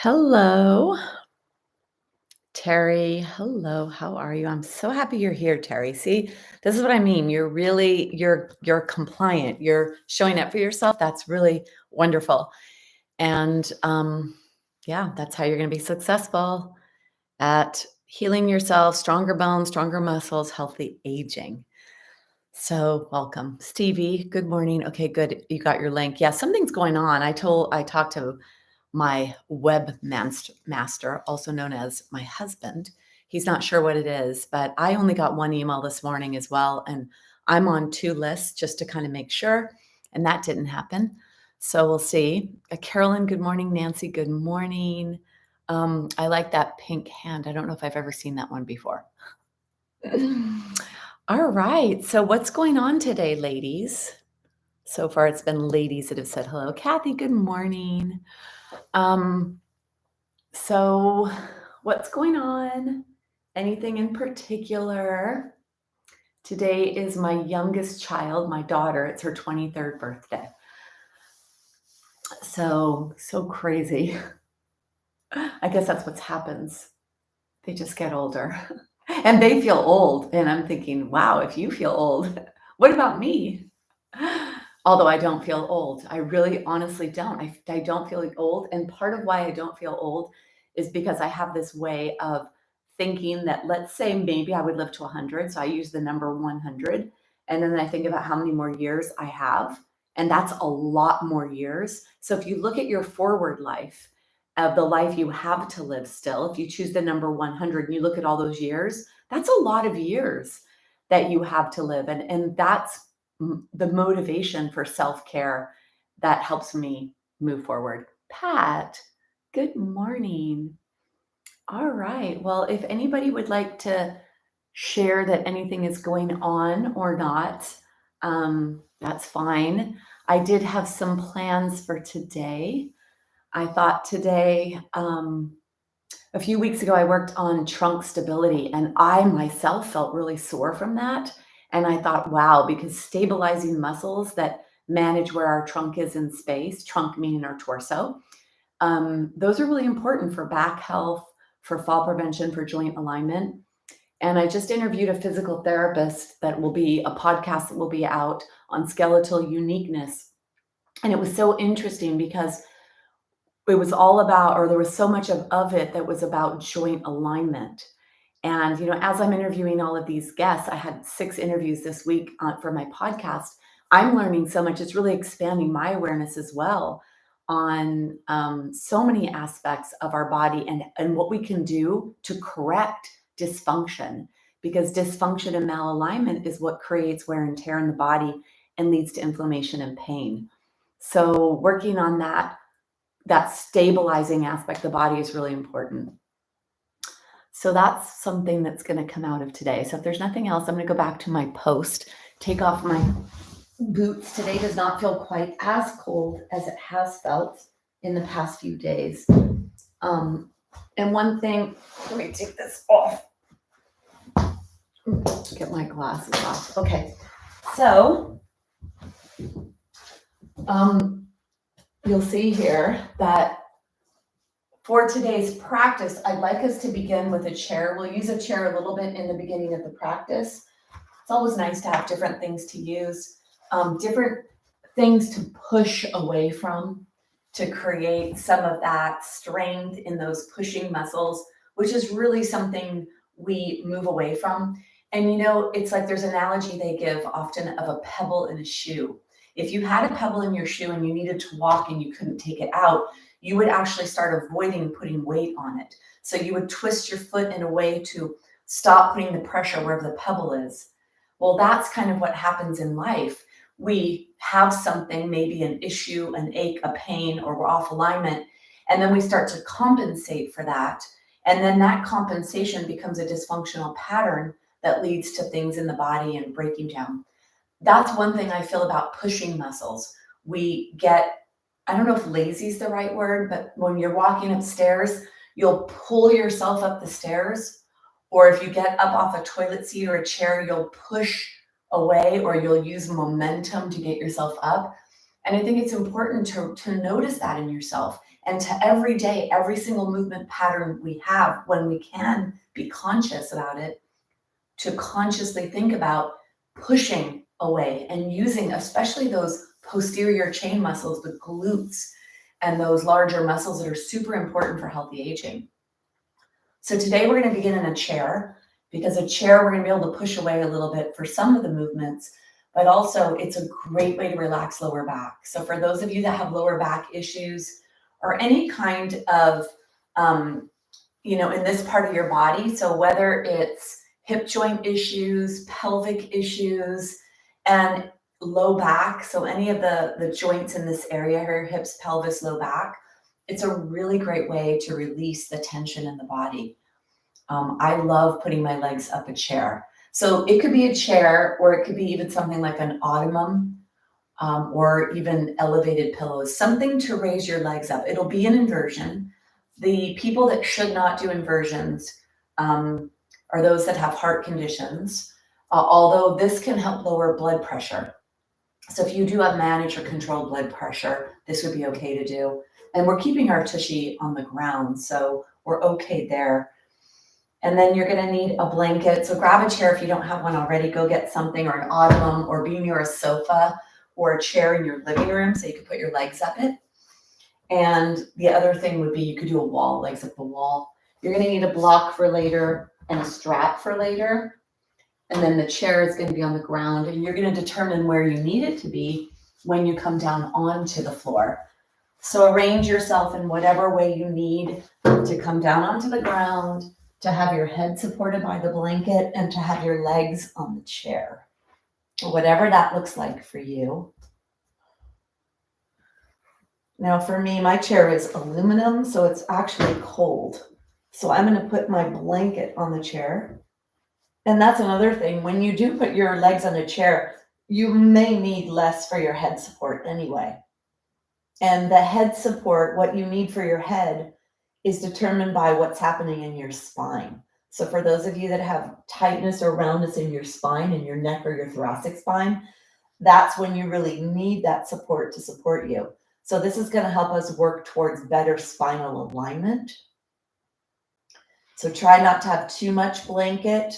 Hello, Terry. Hello, how are you? I'm so happy you're here, Terry. See, this is what I mean. You're compliant. You're showing up for yourself. That's really wonderful. And yeah, that's how you're going to be successful at healing yourself, stronger bones, stronger muscles, healthy aging. So, welcome. Stevie, good morning. Okay, good. You got your link. Yeah, something's going on. I talked to my master, also known as my husband. He's not sure what it is, but I only got one email this morning as well. And I'm on two lists just to kind of make sure. And that didn't happen. So we'll see. Carolyn, good morning. Nancy, good morning. I like that pink hand. I don't know if I've ever seen that one before. All right. So what's going on today, ladies? So far, it's been ladies that have said hello. Kathy, good morning. Um, so, what's going on? Anything in particular? Today is my youngest child, my daughter. It's her 23rd birthday. So crazy. I guess that's what happens. They just get older and they feel old. And I'm thinking, wow, if you feel old, what about me? Although I don't feel old. I really honestly don't. I don't feel old. And part of why I don't feel old is because I have this way of thinking that, let's say maybe I would live to 100. So I use the number 100. And then I think about how many more years I have. And that's a lot more years. So if you look at your forward life, of the life you have to live still, if you choose the number 100 and you look at all those years, that's a lot of years that you have to live. And that's the motivation for self-care that helps me move forward. Pat, good morning. All right. Well, if anybody would like to share that anything is going on or not, that's fine. I did have some plans for today. I thought today, a few weeks ago, I worked on trunk stability, and I myself felt really sore from that. And I thought, wow, because stabilizing muscles that manage where our trunk is in space, trunk meaning our torso, those are really important for back health, for fall prevention, for joint alignment. And I just interviewed a physical therapist that will be a podcast that will be out on skeletal uniqueness. And it was so interesting because it was all about, or there was so much of it that was about joint alignment. And, as I'm interviewing all of these guests, I had 6 interviews this week for my podcast. I'm learning so much. It's really expanding my awareness as well on so many aspects of our body and what we can do to correct dysfunction, because dysfunction and malalignment is what creates wear and tear in the body and leads to inflammation and pain. So working on that stabilizing aspect of the body is really important. So that's something that's going to come out of today. So if there's nothing else, I'm going to go back to my post, take off my boots. Today does not feel quite as cold as it has felt in the past few days. And one thing, let me take this off. Get my glasses off. Okay. So, you'll see here that for today's practice, I'd like us to begin with a chair. We'll use a chair a little bit in the beginning of the practice. It's always nice to have different things to use, different things to push away from to create some of that strength in those pushing muscles, which is really something we move away from. And it's like there's an analogy they give often of a pebble in a shoe. If you had a pebble in your shoe and you needed to walk and you couldn't take it out, you would actually start avoiding putting weight on it. So you would twist your foot in a way to stop putting the pressure wherever the pebble is. Well, that's kind of what happens in life. We have something, maybe an issue, an ache, a pain, or we're off alignment, and then we start to compensate for that. And then that compensation becomes a dysfunctional pattern that leads to things in the body and breaking down. That's one thing I feel about pushing muscles. We get, I don't know if lazy is the right word, but when you're walking upstairs, you'll pull yourself up the stairs. Or if you get up off a toilet seat or a chair, you'll push away or you'll use momentum to get yourself up. And I think it's important to notice that in yourself and to every day, every single movement pattern we have, when we can be conscious about it, to consciously think about pushing away and using, especially those posterior chain muscles, the glutes, and those larger muscles that are super important for healthy aging. So today we're going to begin in a chair, because a chair we're going to be able to push away a little bit for some of the movements, but also it's a great way to relax lower back. So for those of you that have lower back issues or any kind of, in this part of your body, so whether it's hip joint issues, pelvic issues, and low back, so any of the joints in this area here, hips, pelvis, low back, it's a really great way to release the tension in the body. I love putting my legs up a chair. So it could be a chair, or it could be even something like an ottoman, or even elevated pillows, something to raise your legs up. It'll be an inversion. The people that should not do inversions are those that have heart conditions, although this can help lower blood pressure. So if you do have managed or controlled blood pressure, this would be okay to do. And we're keeping our tushy on the ground, so we're okay there. And then you're going to need a blanket. So grab a chair if you don't have one already. Go get something, or an ottoman, or be near a sofa or a chair in your living room so you can put your legs up it. And the other thing would be you could do a wall, legs up the wall. You're going to need a block for later and a strap for later. And then the chair is going to be on the ground, and you're going to determine where you need it to be when you come down onto the floor. So arrange yourself in whatever way you need to come down onto the ground, to have your head supported by the blanket, and to have your legs on the chair, whatever that looks like for you. Now for me, my chair is aluminum, so it's actually cold. So I'm going to put my blanket on the chair. And that's another thing. When you do put your legs on a chair, you may need less for your head support anyway. And the head support, what you need for your head, is determined by what's happening in your spine. So for those of you that have tightness or roundness in your spine, in your neck or your thoracic spine, that's when you really need that support to support you. So this is going to help us work towards better spinal alignment. So try not to have too much blanket.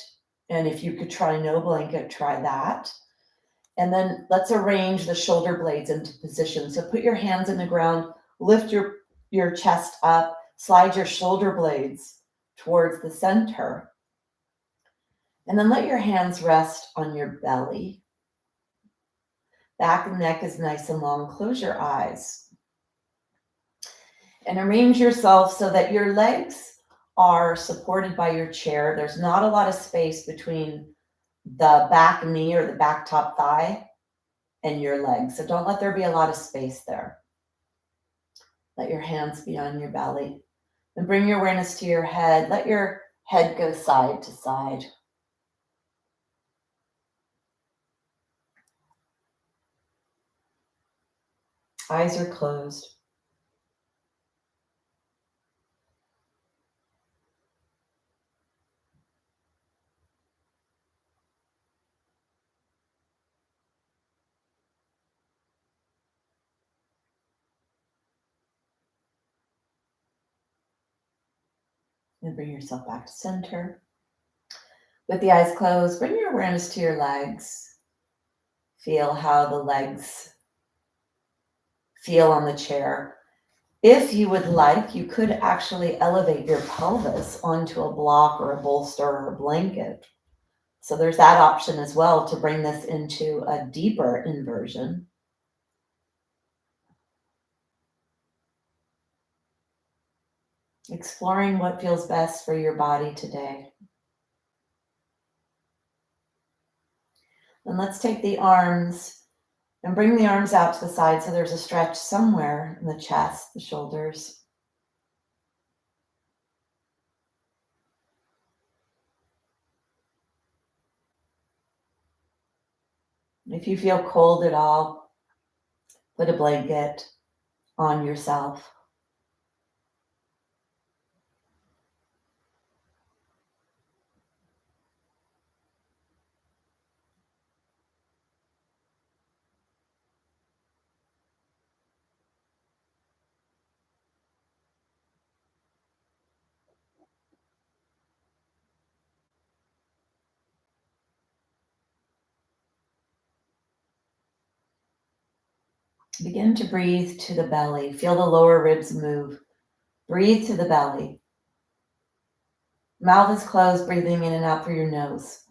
And if you could try no blanket, try that. And then let's arrange the shoulder blades into position. So put your hands in the ground, lift your chest up, slide your shoulder blades towards the center. And then let your hands rest on your belly. Back and neck is nice and long. Close your eyes. And arrange yourself so that your legs are supported by your chair. There's not a lot of space between the back knee or the back top thigh and your legs. So don't let there be a lot of space there. Let your hands be on your belly. And bring your awareness to your head. Let your head go side to side. Eyes are closed. And bring yourself back to center. With the eyes closed, bring your awareness to your legs. Feel how the legs feel on the chair. If you would like, you could actually elevate your pelvis onto a block or a bolster or a blanket. So there's that option as well to bring this into a deeper inversion. Exploring what feels best for your body today. And let's take the arms and bring the arms out to the side so there's a stretch somewhere in the chest, the shoulders. If you feel cold at all, put a blanket on yourself. Begin to breathe to the belly. Feel the lower ribs move. Breathe to the belly. Mouth is closed, breathing in and out through your nose.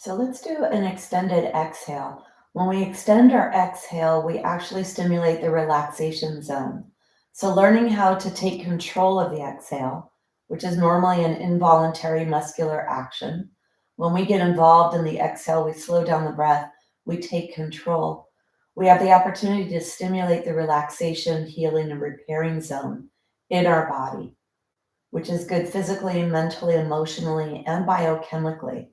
So let's do an extended exhale. When we extend our exhale, we actually stimulate the relaxation zone. So learning how to take control of the exhale, which is normally an involuntary muscular action. When we get involved in the exhale, we slow down the breath, we take control. We have the opportunity to stimulate the relaxation, healing, and repairing zone in our body, which is good physically, mentally, emotionally, and biochemically.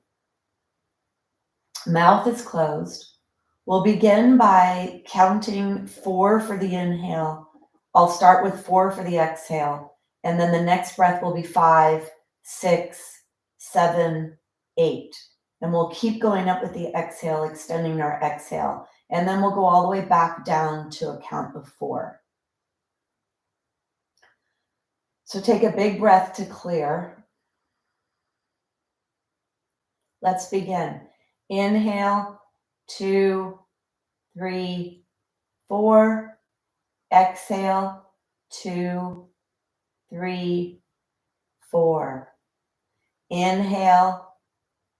Mouth is closed. We'll begin by counting 4 for the inhale. I'll start with 4 for the exhale, and then the next breath will be 5, 6, 7, 8. And we'll keep going up with the exhale, extending our exhale. And then we'll go all the way back down to a count of 4. So take a big breath to clear. Let's begin. Inhale, 2, 3, 4. Exhale, 2, 3, 4. Inhale,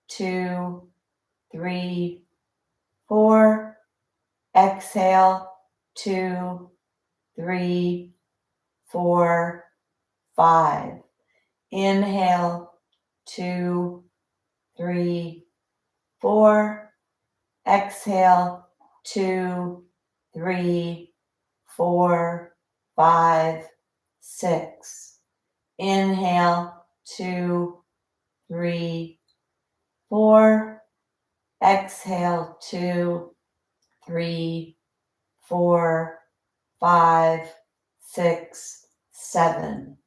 2, 3, 4. Exhale, 2, 3, 4, 5. Inhale, 2, 3, 4. Exhale, 2, 3, 4, 5, 6. Inhale, 2, 3, 4. Exhale, 2, 3, 4, 5, 6, 7.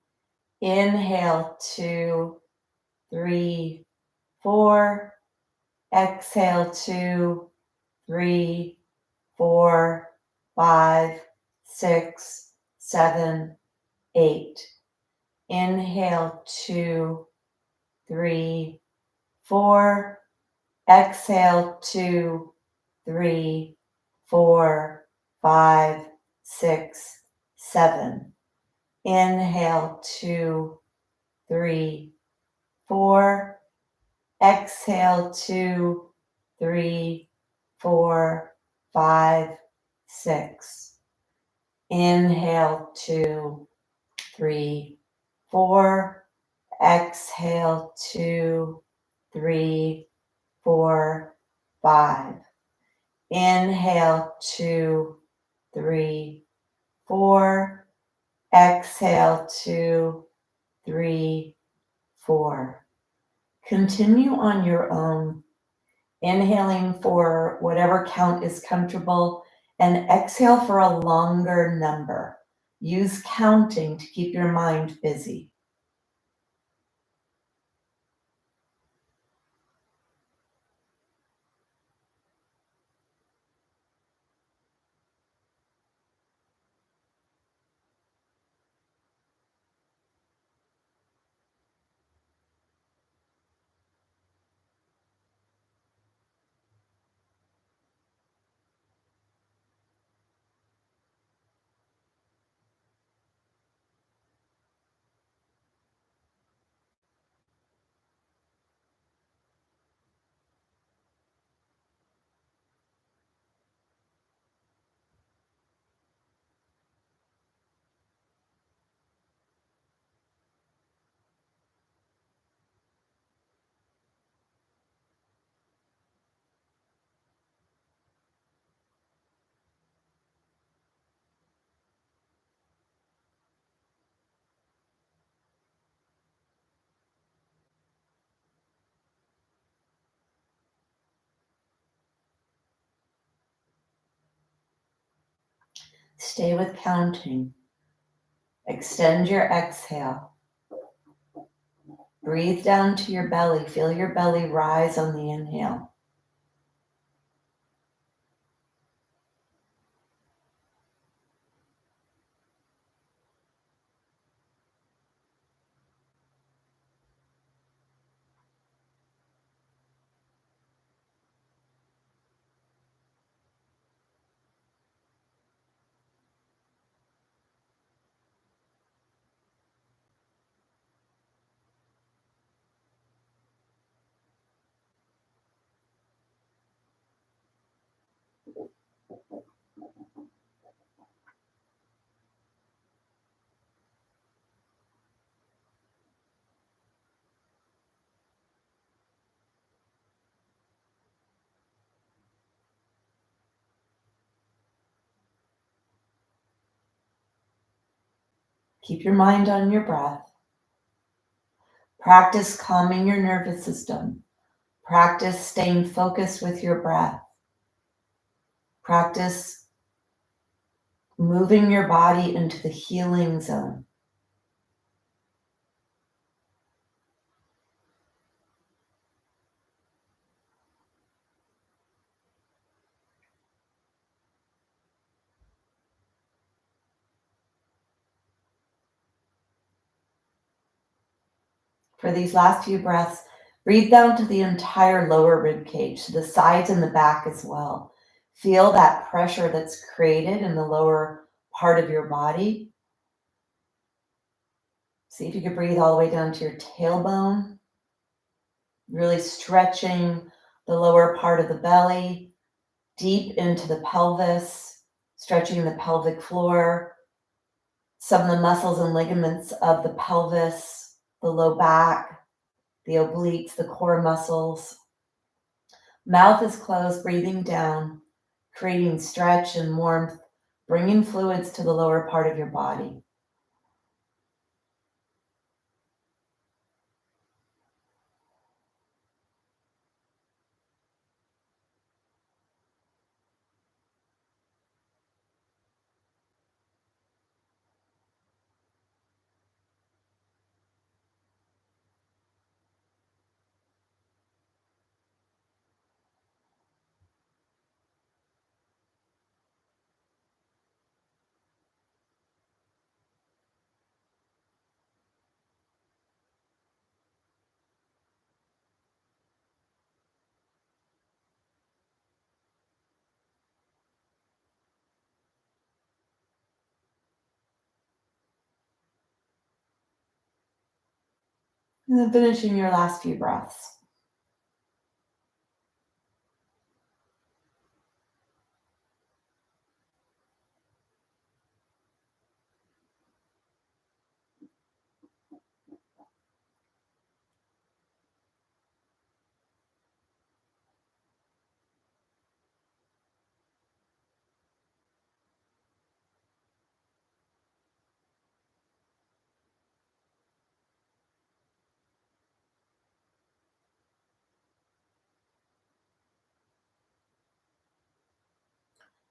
Inhale, 2, 3, 4. Exhale, 2, 3, 4, 5, 6, 7, 8. Inhale, 2, 3, 4. Exhale, 2, 3, 4, 5, 6, 7. Inhale, 2, 3, 4. Exhale, 2, 3, 4, 5, 6. Inhale, 2, 3, 4. Exhale, 2, 3, 4, 5. Inhale, 2, 3, 4. Exhale, 2, 3, 4. Continue on your own, inhaling for whatever count is comfortable and exhale for a longer number. Use counting to keep your mind busy. Stay with counting. Extend your exhale. Breathe down to your belly. Feel your belly rise on the inhale. Keep your mind on your breath. Practice calming your nervous system. Practice staying focused with your breath. Practice moving your body into the healing zone. For these last few breaths, breathe down to the entire lower rib cage, to the sides and the back as well. Feel that pressure that's created in the lower part of your body. See if you can breathe all the way down to your tailbone, really stretching the lower part of the belly, deep into the pelvis, stretching the pelvic floor, some of the muscles and ligaments of the pelvis, the low back, the obliques, the core muscles. Mouth is closed, breathing down, creating stretch and warmth, bringing fluids to the lower part of your body. And then finishing your last few breaths.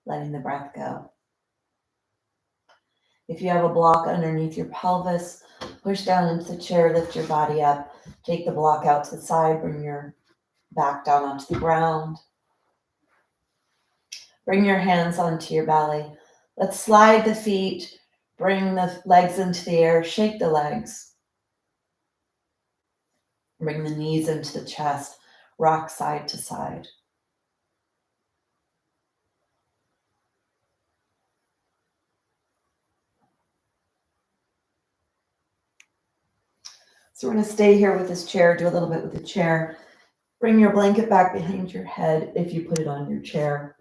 Letting the breath go. If you have a block underneath your pelvis, push down into the chair, lift your body up, take the block out to the side, bring your back down onto the ground. Bring your hands onto your belly. Let's slide the feet, bring the legs into the air, shake the legs. Bring the knees into the chest, rock side to side. So we're going to stay here with this chair, do a little bit with the chair. Bring your blanket back behind your head if you put it on your chair.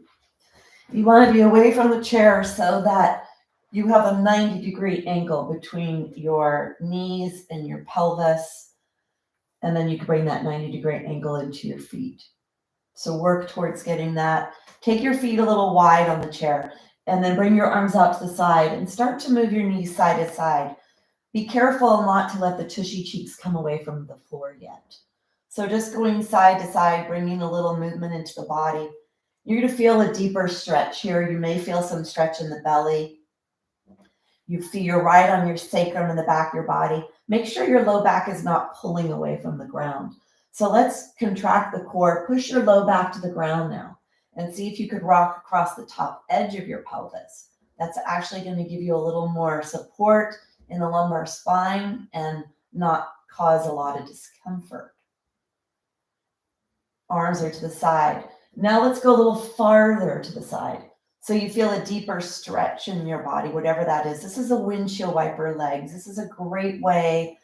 You want to be away from the chair so that you have a 90-degree angle between your knees and your pelvis. And then you can bring that 90-degree angle into your feet. So work towards getting that. Take your feet a little wide on the chair and then bring your arms out to the side and start to move your knees side to side. Be careful not to let the tushy cheeks come away from the floor yet. So just going side to side, bringing a little movement into the body. You're going to feel a deeper stretch here. You may feel some stretch in the belly. You feel you're right on your sacrum in the back of your body. Make sure your low back is not pulling away from the ground. So let's contract the core, push your low back to the ground now, and see if you could rock across the top edge of your pelvis. That's actually going to give you a little more support in the lumbar spine and not cause a lot of discomfort. Arms are to the side. Now let's go a little farther to the side. So you feel a deeper stretch in your body, whatever that is. This is a windshield wiper legs. This is a great way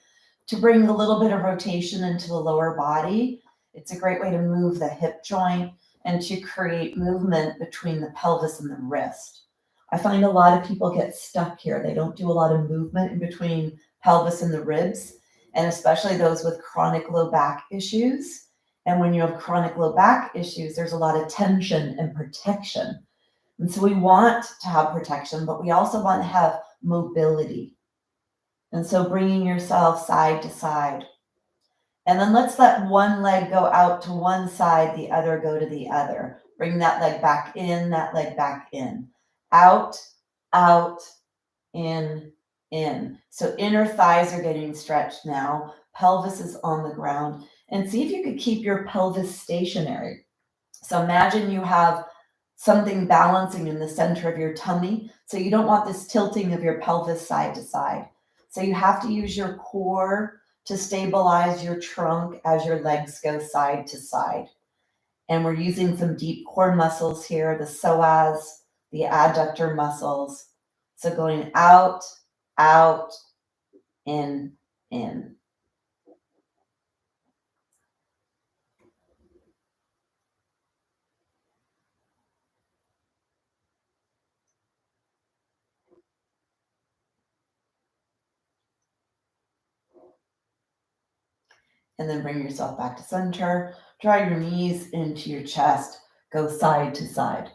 to bring a little bit of rotation into the lower body. It's a great way to move the hip joint and to create movement between the pelvis and the wrist. I find a lot of people get stuck here. They don't do a lot of movement in between pelvis and the ribs, and especially those with chronic low back issues. And when you have chronic low back issues, there's a lot of tension and protection. And so we want to have protection, but we also want to have mobility. And so bringing yourself side to side. And then let's let one leg go out to one side, the other go to the other. Bring that leg back in, that leg back in. Out, out, in, in. So inner thighs are getting stretched now. Pelvis is on the ground. And see if you could keep your pelvis stationary. So imagine you have something balancing in the center of your tummy. So you don't want this tilting of your pelvis side to side. So you have to use your core to stabilize your trunk as your legs go side to side. And we're using some deep core muscles here, the psoas, the adductor muscles. So going out, out, in, in. And then bring yourself back to center. Draw your knees into your chest. Go side to side.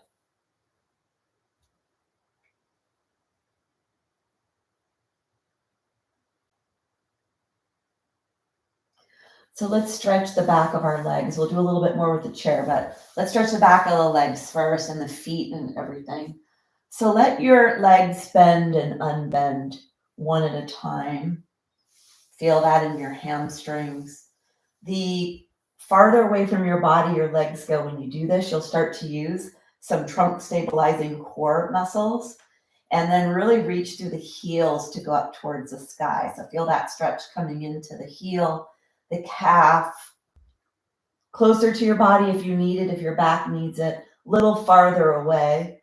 So let's stretch the back of our legs. We'll do a little bit more with the chair, but let's stretch the back of the legs first and the feet and everything. So let your legs bend and unbend one at a time. Feel that in your hamstrings. The farther away from your body your legs go when you do this, you'll start to use some trunk stabilizing core muscles, and then really reach through the heels to go up towards the sky. So feel that stretch coming into the heel, the calf, closer to your body if you need it, if your back needs it, a little farther away.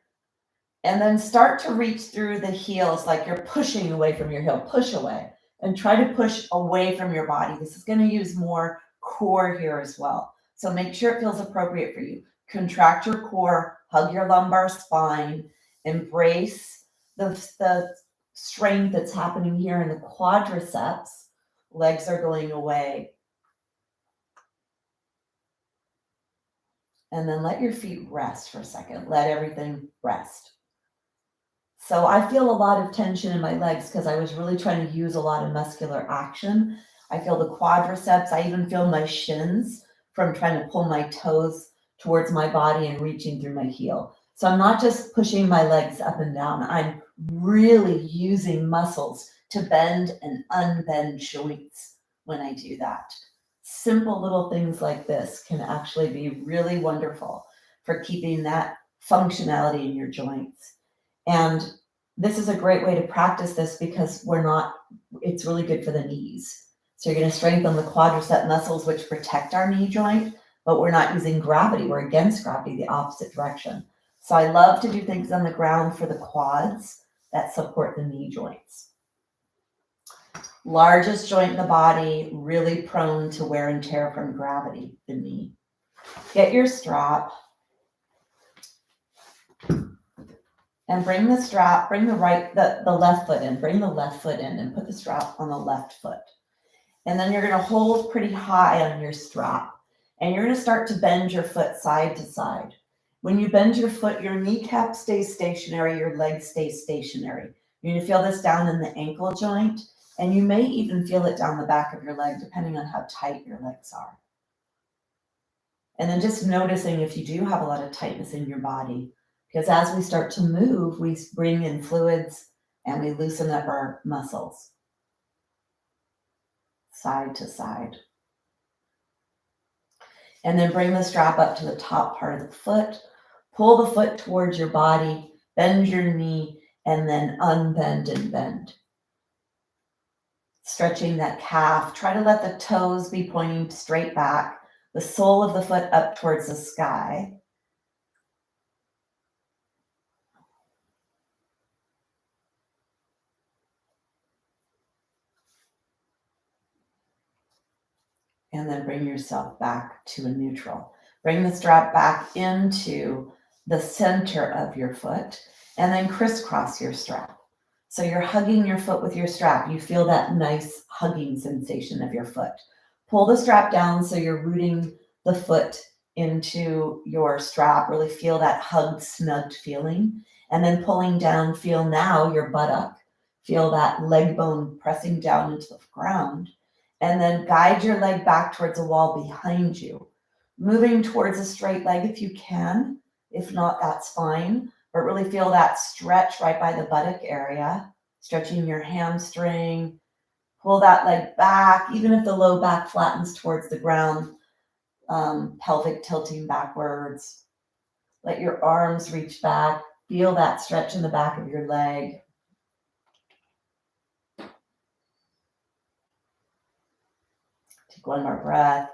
And then start to reach through the heels like you're pushing away from your heel. Push away and try to push away from your body. This is going to use more core here as well. So make sure it feels appropriate for you. Contract your core, hug your lumbar spine, embrace the strength that's happening here in the quadriceps. Legs are going away. And then let your feet rest for a second. Let everything rest. So I feel a lot of tension in my legs because I was really trying to use a lot of muscular action. I feel the quadriceps. I even feel my shins from trying to pull my toes towards my body and reaching through my heel. So I'm not just pushing my legs up and down. I'm really using muscles to bend and unbend joints when I do that. Simple little things like this can actually be really wonderful for keeping that functionality in your joints. And this is a great way to practice this because it's really good for the knees. So you're going to strengthen the quadricep muscles, which protect our knee joint, but we're not using gravity. We're against gravity, the opposite direction. So I love to do things on the ground for the quads that support the knee joints. Largest joint in the body, really prone to wear and tear from gravity, the knee. Get your strap. And bring the strap, bring the left foot in, bring the left foot in and put the strap on the left foot. And then you're going to hold pretty high on your strap. And you're going to start to bend your foot side to side. When you bend your foot, your kneecap stays stationary, your leg stays stationary. You're going to feel this down in the ankle joint, and you may even feel it down the back of your leg, depending on how tight your legs are. And then just noticing if you do have a lot of tightness in your body. Because as we start to move, we bring in fluids and we loosen up our muscles, side to side. And then bring the strap up to the top part of the foot. Pull the foot towards your body, bend your knee, and then unbend and bend. Stretching that calf. Try to let the toes be pointing straight back, the sole of the foot up towards the sky. And then bring yourself back to a neutral. Bring the strap back into the center of your foot and then crisscross your strap. So you're hugging your foot with your strap. You feel that nice hugging sensation of your foot. Pull the strap down so you're rooting the foot into your strap. Really feel that hugged, snugged feeling. And then pulling down, feel now your buttock. Feel that leg bone pressing down into the ground. And then guide your leg back towards the wall behind you. Moving towards a straight leg if you can. If not, that's fine. But really feel that stretch right by the buttock area. Stretching your hamstring. Pull that leg back, even if the low back flattens towards the ground. Pelvic tilting backwards. Let your arms reach back. Feel that stretch in the back of your leg. Take one more breath.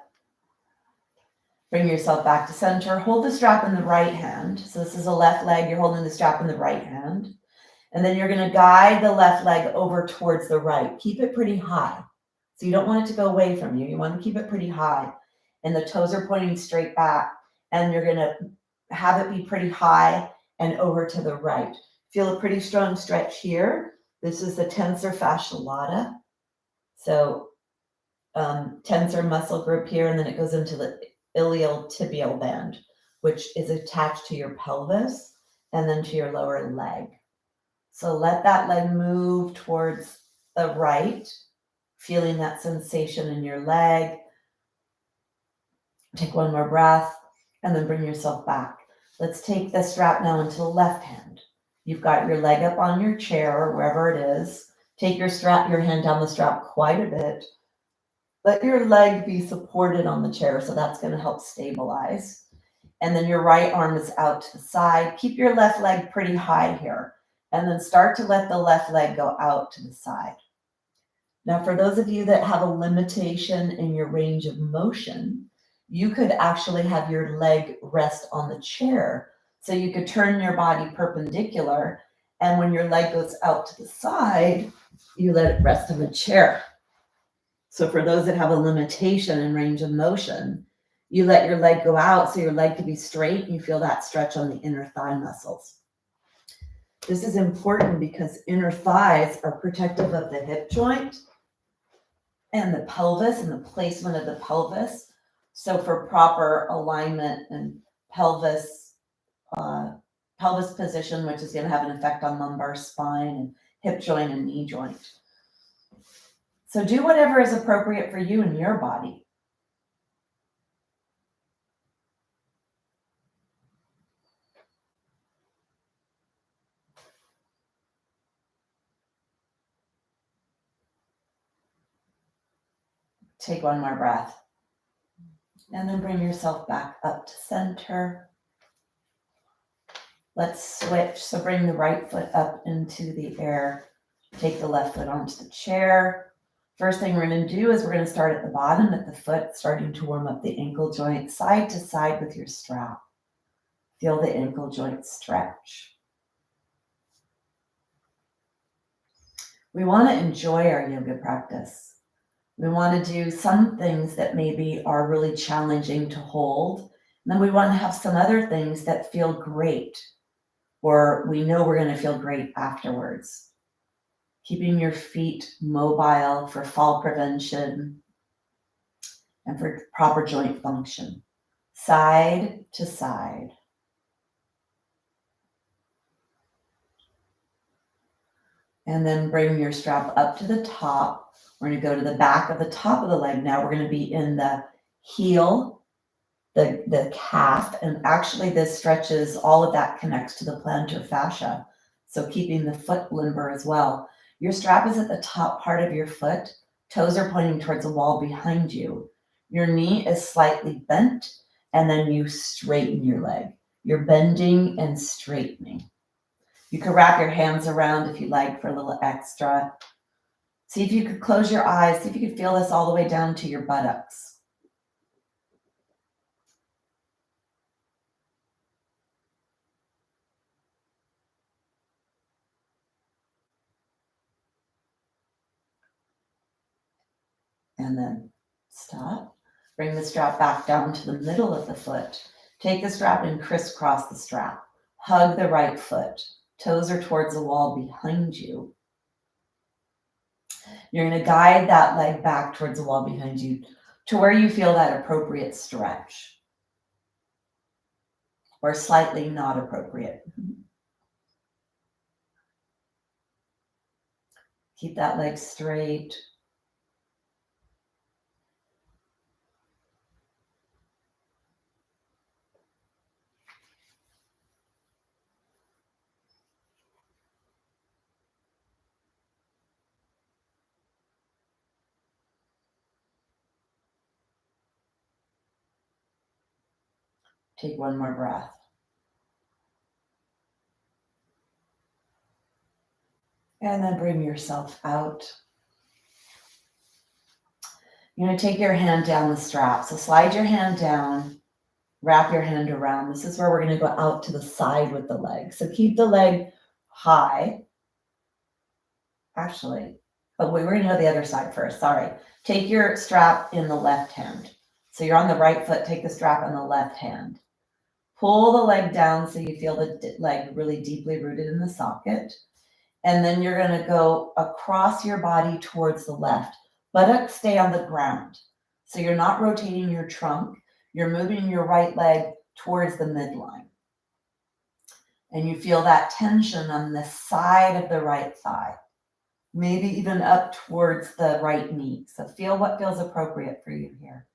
Bring yourself back to center. Hold the strap in the right hand. So this is a left leg. You're holding the strap in the right hand. And then you're going to guide the left leg over towards the right. Keep it pretty high. So you don't want it to go away from you. You want to keep it pretty high. And the toes are pointing straight back. And you're going to have it be pretty high and over to the right. Feel a pretty strong stretch here. This is the tensor fascia lata. So tensor muscle group here, and then it goes into the iliotibial band, which is attached to your pelvis and then to your lower leg. So let that leg move towards the right, feeling that sensation in your leg. Take one more breath and then bring yourself back. Let's take the strap now into the left hand. You've got your leg up on your chair or wherever it is. Take your hand down the strap quite a bit. Let your leg be supported on the chair, so that's going to help stabilize. And then your right arm is out to the side. Keep your left leg pretty high here. And then start to let the left leg go out to the side. Now, for those of you that have a limitation in your range of motion, you could actually have your leg rest on the chair. So you could turn your body perpendicular. And when your leg goes out to the side, you let it rest on the chair. So for those that have a limitation in range of motion, you let your leg go out so your leg can be straight and you feel that stretch on the inner thigh muscles. This is important because inner thighs are protective of the hip joint and the pelvis and the placement of the pelvis. So for proper alignment and pelvis position, which is going to have an effect on lumbar spine and hip joint and knee joint. So do whatever is appropriate for you and your body. Take one more breath. And then bring yourself back up to center. Let's switch. So bring the right foot up into the air. Take the left foot onto the chair. First thing we're going to do is we're going to start at the bottom at the foot, starting to warm up the ankle joint side to side with your strap. Feel the ankle joint stretch. We want to enjoy our yoga practice. We want to do some things that maybe are really challenging to hold. And then we want to have some other things that feel great, or we know we're going to feel great afterwards. Keeping your feet mobile for fall prevention and for proper joint function. Side to side. And then bring your strap up to the top. We're going to go to the back of the top of the leg. Now we're going to be in the heel, the calf, and actually this stretches, all of that connects to the plantar fascia. So keeping the foot limber as well. Your strap is at the top part of your foot. Toes are pointing towards the wall behind you. Your knee is slightly bent, and then you straighten your leg. You're bending and straightening. You could wrap your hands around if you like for a little extra. See if you could close your eyes. See if you could feel this all the way down to your buttocks. And then stop. Bring the strap back down to the middle of the foot. Take the strap and crisscross the strap. Hug the right foot. Toes are towards the wall behind you. You're going to guide that leg back towards the wall behind you to where you feel that appropriate stretch or slightly not appropriate. Keep that leg straight. Take one more breath. And then bring yourself out. You're going to take your hand down the strap. So slide your hand down, wrap your hand around. This is where we're going to go out to the side with the leg. So keep the leg high. Actually, we're going to go the other side first. Sorry. Take your strap in the left hand. So you're on the right foot. Take the strap in the left hand. Pull the leg down so you feel the leg really deeply rooted in the socket. And then you're going to go across your body towards the left. Buttocks stay on the ground. So you're not rotating your trunk. You're moving your right leg towards the midline. And you feel that tension on the side of the right thigh. Maybe even up towards the right knee. So feel what feels appropriate for you here.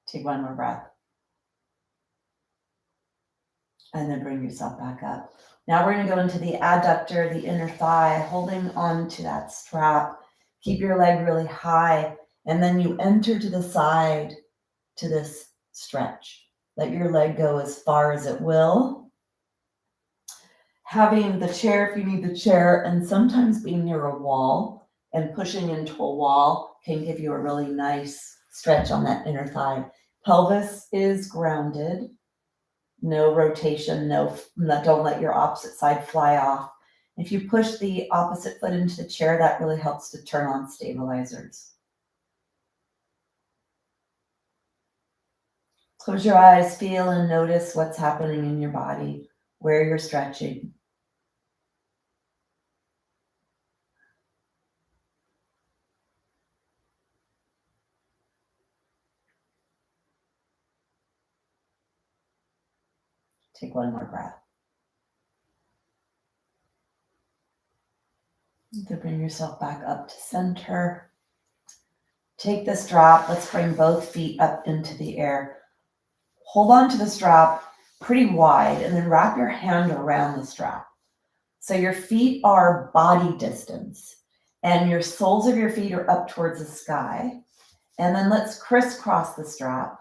Take one more breath. And then bring yourself back up. Now we're going to go into the adductor, the inner thigh, holding on to that strap. Keep your leg really high. And then you enter to the side to this stretch. Let your leg go as far as it will. Having the chair, if you need the chair, and sometimes being near a wall and pushing into a wall can give you a really nice stretch on that inner thigh. Pelvis is grounded. No rotation, don't let your opposite side fly off. If you push the opposite foot into the chair, that really helps to turn on stabilizers. Close your eyes, feel and notice what's happening in your body, where you're stretching. Take one more breath. To bring yourself back up to center. Take the strap. Let's bring both feet up into the air. Hold on to the strap pretty wide and then wrap your hand around the strap. So your feet are body distance and your soles of your feet are up towards the sky. And then let's crisscross the strap.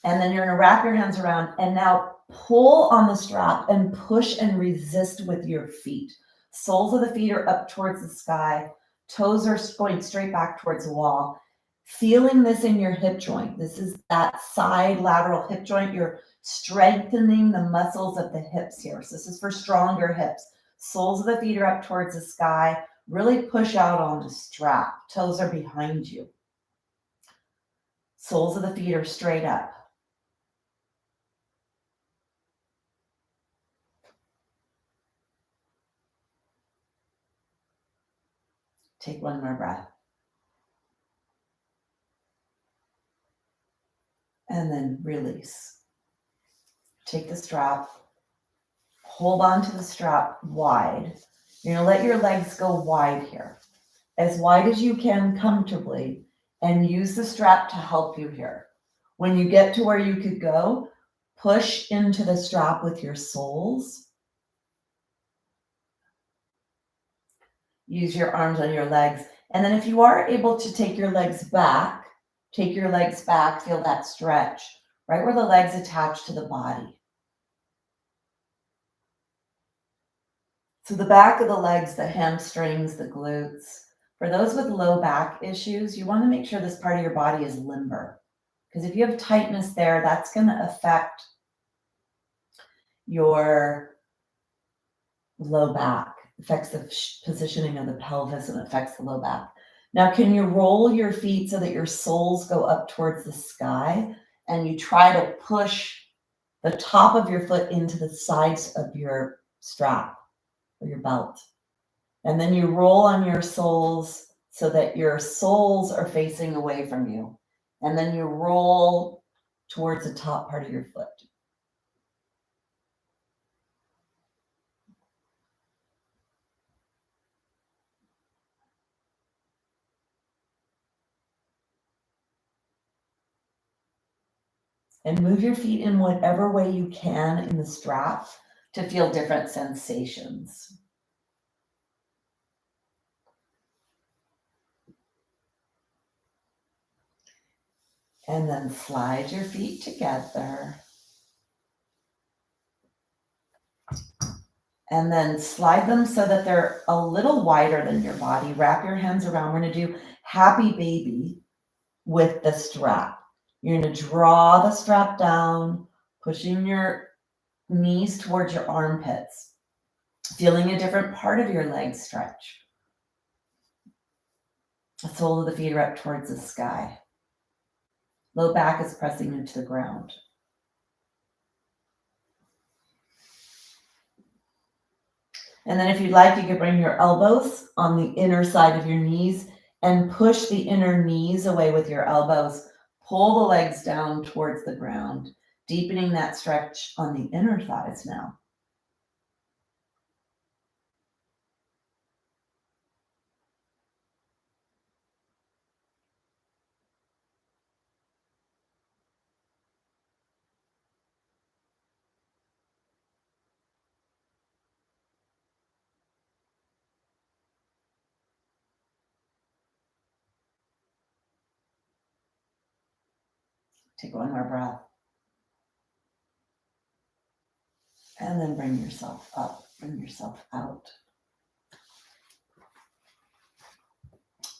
And then you're going to wrap your hands around and now pull on the strap and push and resist with your feet. Soles of the feet are up towards the sky. Toes are going straight back towards the wall. Feeling this in your hip joint. This is that side lateral hip joint. You're strengthening the muscles of the hips here. So this is for stronger hips. Soles of the feet are up towards the sky. Really push out on the strap. Toes are behind you. Soles of the feet are straight up. Take one more breath. And then release. Take the strap, hold on to the strap wide. You're gonna let your legs go wide here, as wide as you can comfortably, and use the strap to help you here. When you get to where you could go, push into the strap with your soles. Use your arms on your legs. And then if you are able to take your legs back, feel that stretch, right where the legs attach to the body. So the back of the legs, the hamstrings, the glutes. For those with low back issues, you want to make sure this part of your body is limber. Because if you have tightness there, that's going to affect your low back, affects the positioning of the pelvis and affects the low back. Now, can you roll your feet so that your soles go up towards the sky and you try to push the top of your foot into the sides of your strap or your belt? And then you roll on your soles so that your soles are facing away from you. And then you roll towards the top part of your foot. And move your feet in whatever way you can in the strap to feel different sensations. And then slide your feet together. And then slide them so that they're a little wider than your body. Wrap your hands around. We're going to do happy baby with the strap. You're going to draw the strap down, pushing your knees towards your armpits, feeling a different part of your leg stretch. The sole of the feet are up towards the sky. Low back is pressing into the ground. And then if you'd like, you could bring your elbows on the inner side of your knees and push the inner knees away with your elbows. Pull the legs down towards the ground, deepening that stretch on the inner thighs now. Take one more breath. And then bring yourself up, bring yourself out.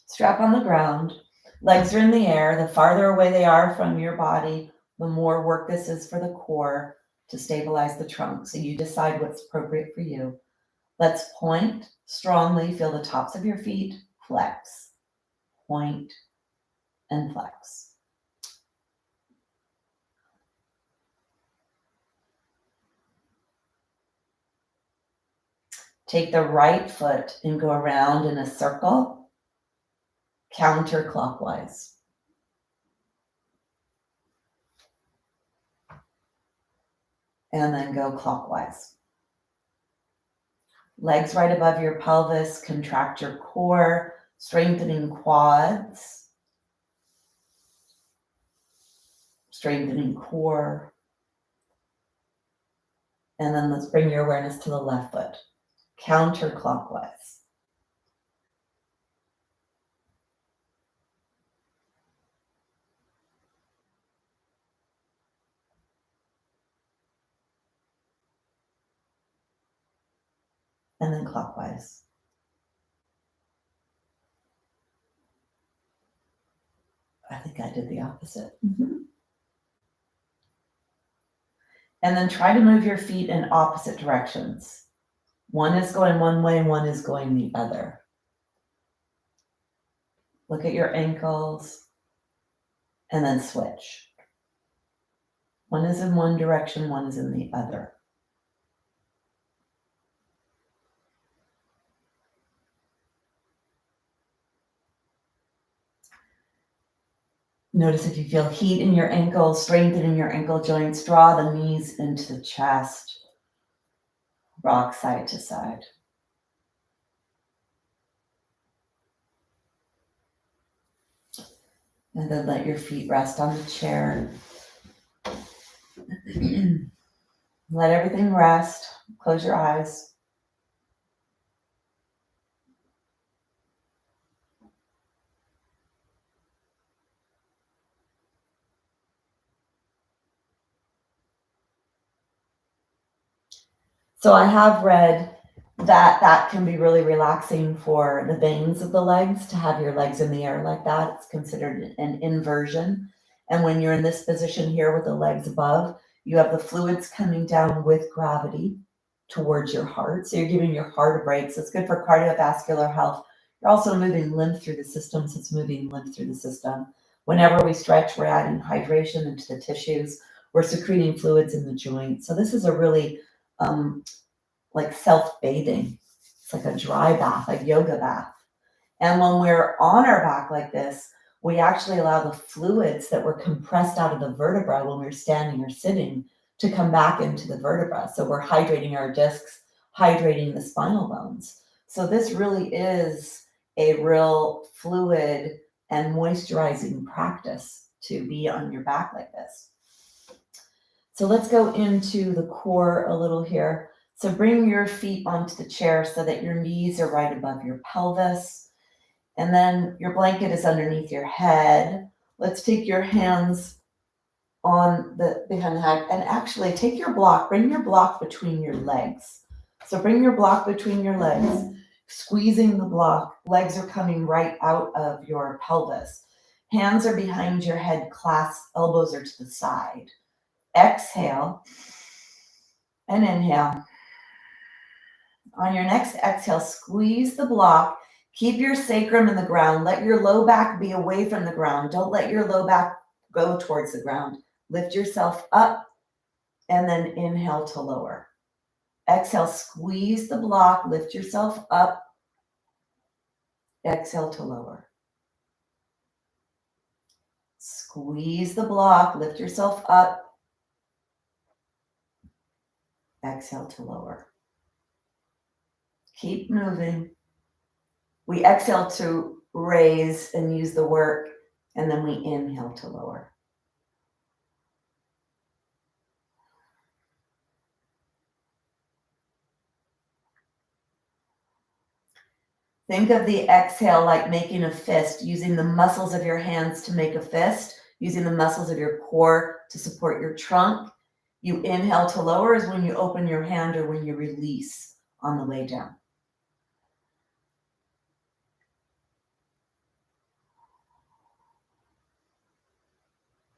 Strap on the ground. Legs are in the air. The farther away they are from your body, the more work this is for the core to stabilize the trunk. So you decide what's appropriate for you. Let's point strongly. Feel the tops of your feet flex. Point and flex. Take the right foot and go around in a circle, counterclockwise. And then go clockwise. Legs right above your pelvis, contract your core, strengthening quads, strengthening core. And then let's bring your awareness to the left foot, counterclockwise. And then clockwise. I think I did the opposite. And then try to move your feet in opposite directions. One is going one way, one is going the other. Look at your ankles and then switch. One is in one direction, one is in the other. Notice if you feel heat in your ankles, strengthening your ankle joints, draw the knees into the chest. Rock side to side. And then let your feet rest on the chair. Let everything rest. Close your eyes. So I have read that that can be really relaxing for the veins of the legs, to have your legs in the air like that. It's considered an inversion. And when you're in this position here with the legs above, you have the fluids coming down with gravity towards your heart. So you're giving your heart a break. So it's good for cardiovascular health. You're also moving lymph through the system. So it's moving lymph through the system. Whenever we stretch, we're adding hydration into the tissues. We're secreting fluids in the joints. So this is a really like self-bathing. It's like a dry bath, like yoga bath. And when we're on our back like this, we actually allow the fluids that were compressed out of the vertebra when we're standing or sitting to come back into the vertebra. So we're hydrating our discs, hydrating the spinal bones. So this really is a real fluid and moisturizing practice to be on your back like this. So let's go into the core a little here. So bring your feet onto the chair so that your knees are right above your pelvis. And then your blanket is underneath your head. Let's take your hands on the behind the head and actually take your block, bring your block between your legs. So bring your block between your legs, squeezing the block. Legs are coming right out of your pelvis. Hands are behind your head, clasped, elbows are to the side. Exhale and inhale. On your next exhale, squeeze the block. Keep your sacrum in the ground. Let your low back be away from the ground. Don't let your low back go towards the ground. Lift yourself up and then inhale to lower. Exhale, squeeze the block. Lift yourself up. Exhale to lower. Squeeze the block. Lift yourself up. Exhale to lower. Keep moving. We exhale to raise and use the work, and then we inhale to lower. Think of the exhale like making a fist, using the muscles of your hands to make a fist, using the muscles of your core to support your trunk. You inhale to lower is when you open your hand or when you release on the way down.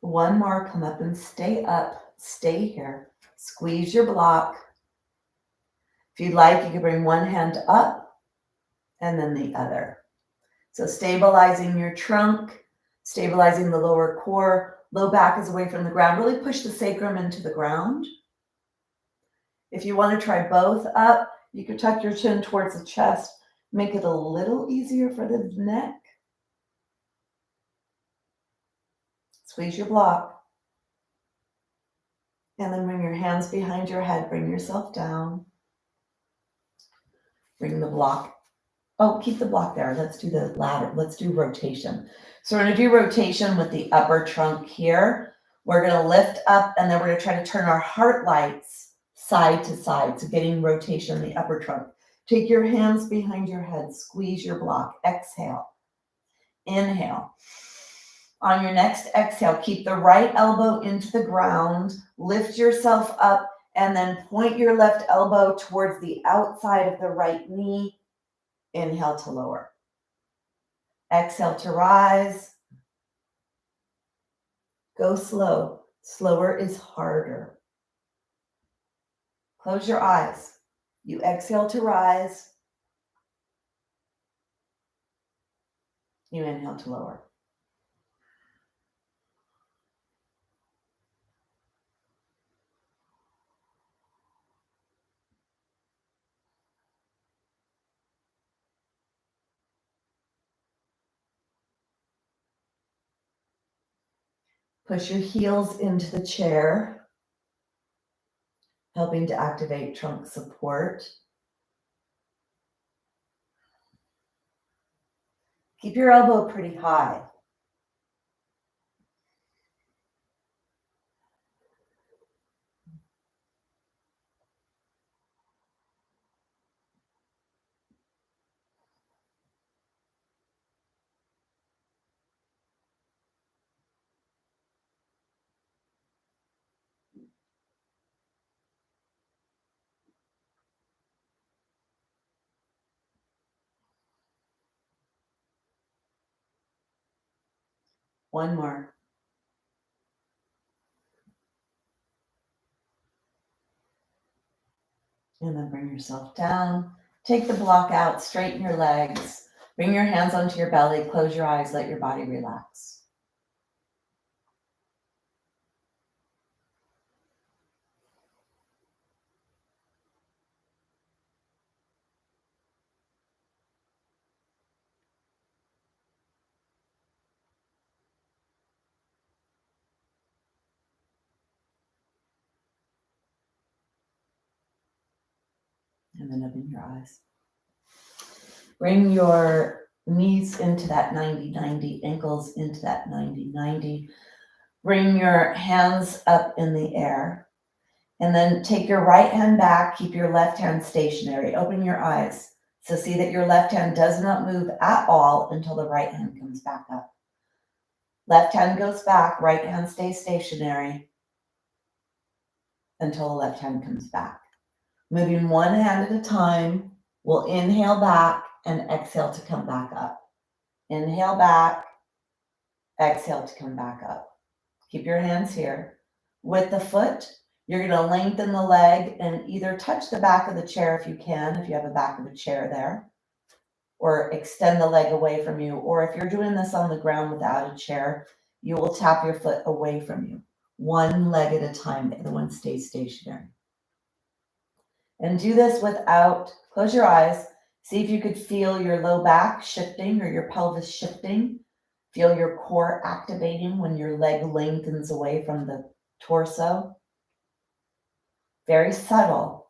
One more, come up and stay up, stay here. Squeeze your block. If you'd like, you can bring one hand up and then the other. So stabilizing your trunk, stabilizing the lower core, low back is away from the ground. Really push the sacrum into the ground. If you want to try both up, you could tuck your chin towards the chest, make it a little easier for the neck. Squeeze your block. And then bring your hands behind your head, bring yourself down. Bring the block. Oh, keep the block there. Let's do the ladder. Let's do rotation. So we're going to do rotation with the upper trunk here. We're going to lift up and then we're going to try to turn our heart lights side to side. So getting rotation in the upper trunk. Take your hands behind your head. Squeeze your block. Exhale. Inhale. On your next exhale, keep the right elbow into the ground. Lift yourself up and then point your left elbow towards the outside of the right knee. Inhale to lower. Exhale to rise. Go slow. Slower is harder. Close your eyes. You exhale to rise. You inhale to lower. Push your heels into the chair. helping to activate trunk support. Keep your elbow pretty high. One more. And then bring yourself down. Take the block out, straighten your legs, bring your hands onto your belly, close your eyes, let your body relax. And then open your eyes. Bring your knees into that 90-90, ankles into that 90-90. Bring your hands up in the air. And then take your right hand back, keep your left hand stationary. Open your eyes. So see that your left hand does not move at all until the right hand comes back up. Left hand goes back, right hand stays stationary until the left hand comes back. Moving one hand at a time, we'll inhale back and exhale to come back up. Inhale back, exhale to come back up. Keep your hands here. With the foot, you're going to lengthen the leg and either touch the back of the chair if you can, if you have a back of a chair there, or extend the leg away from you. Or if you're doing this on the ground without a chair, you will tap your foot away from you. One leg at a time, the other one stays stationary. And do this without, close your eyes, see if you could feel your low back shifting or your pelvis shifting. Feel your core activating when your leg lengthens away from the torso. Very subtle.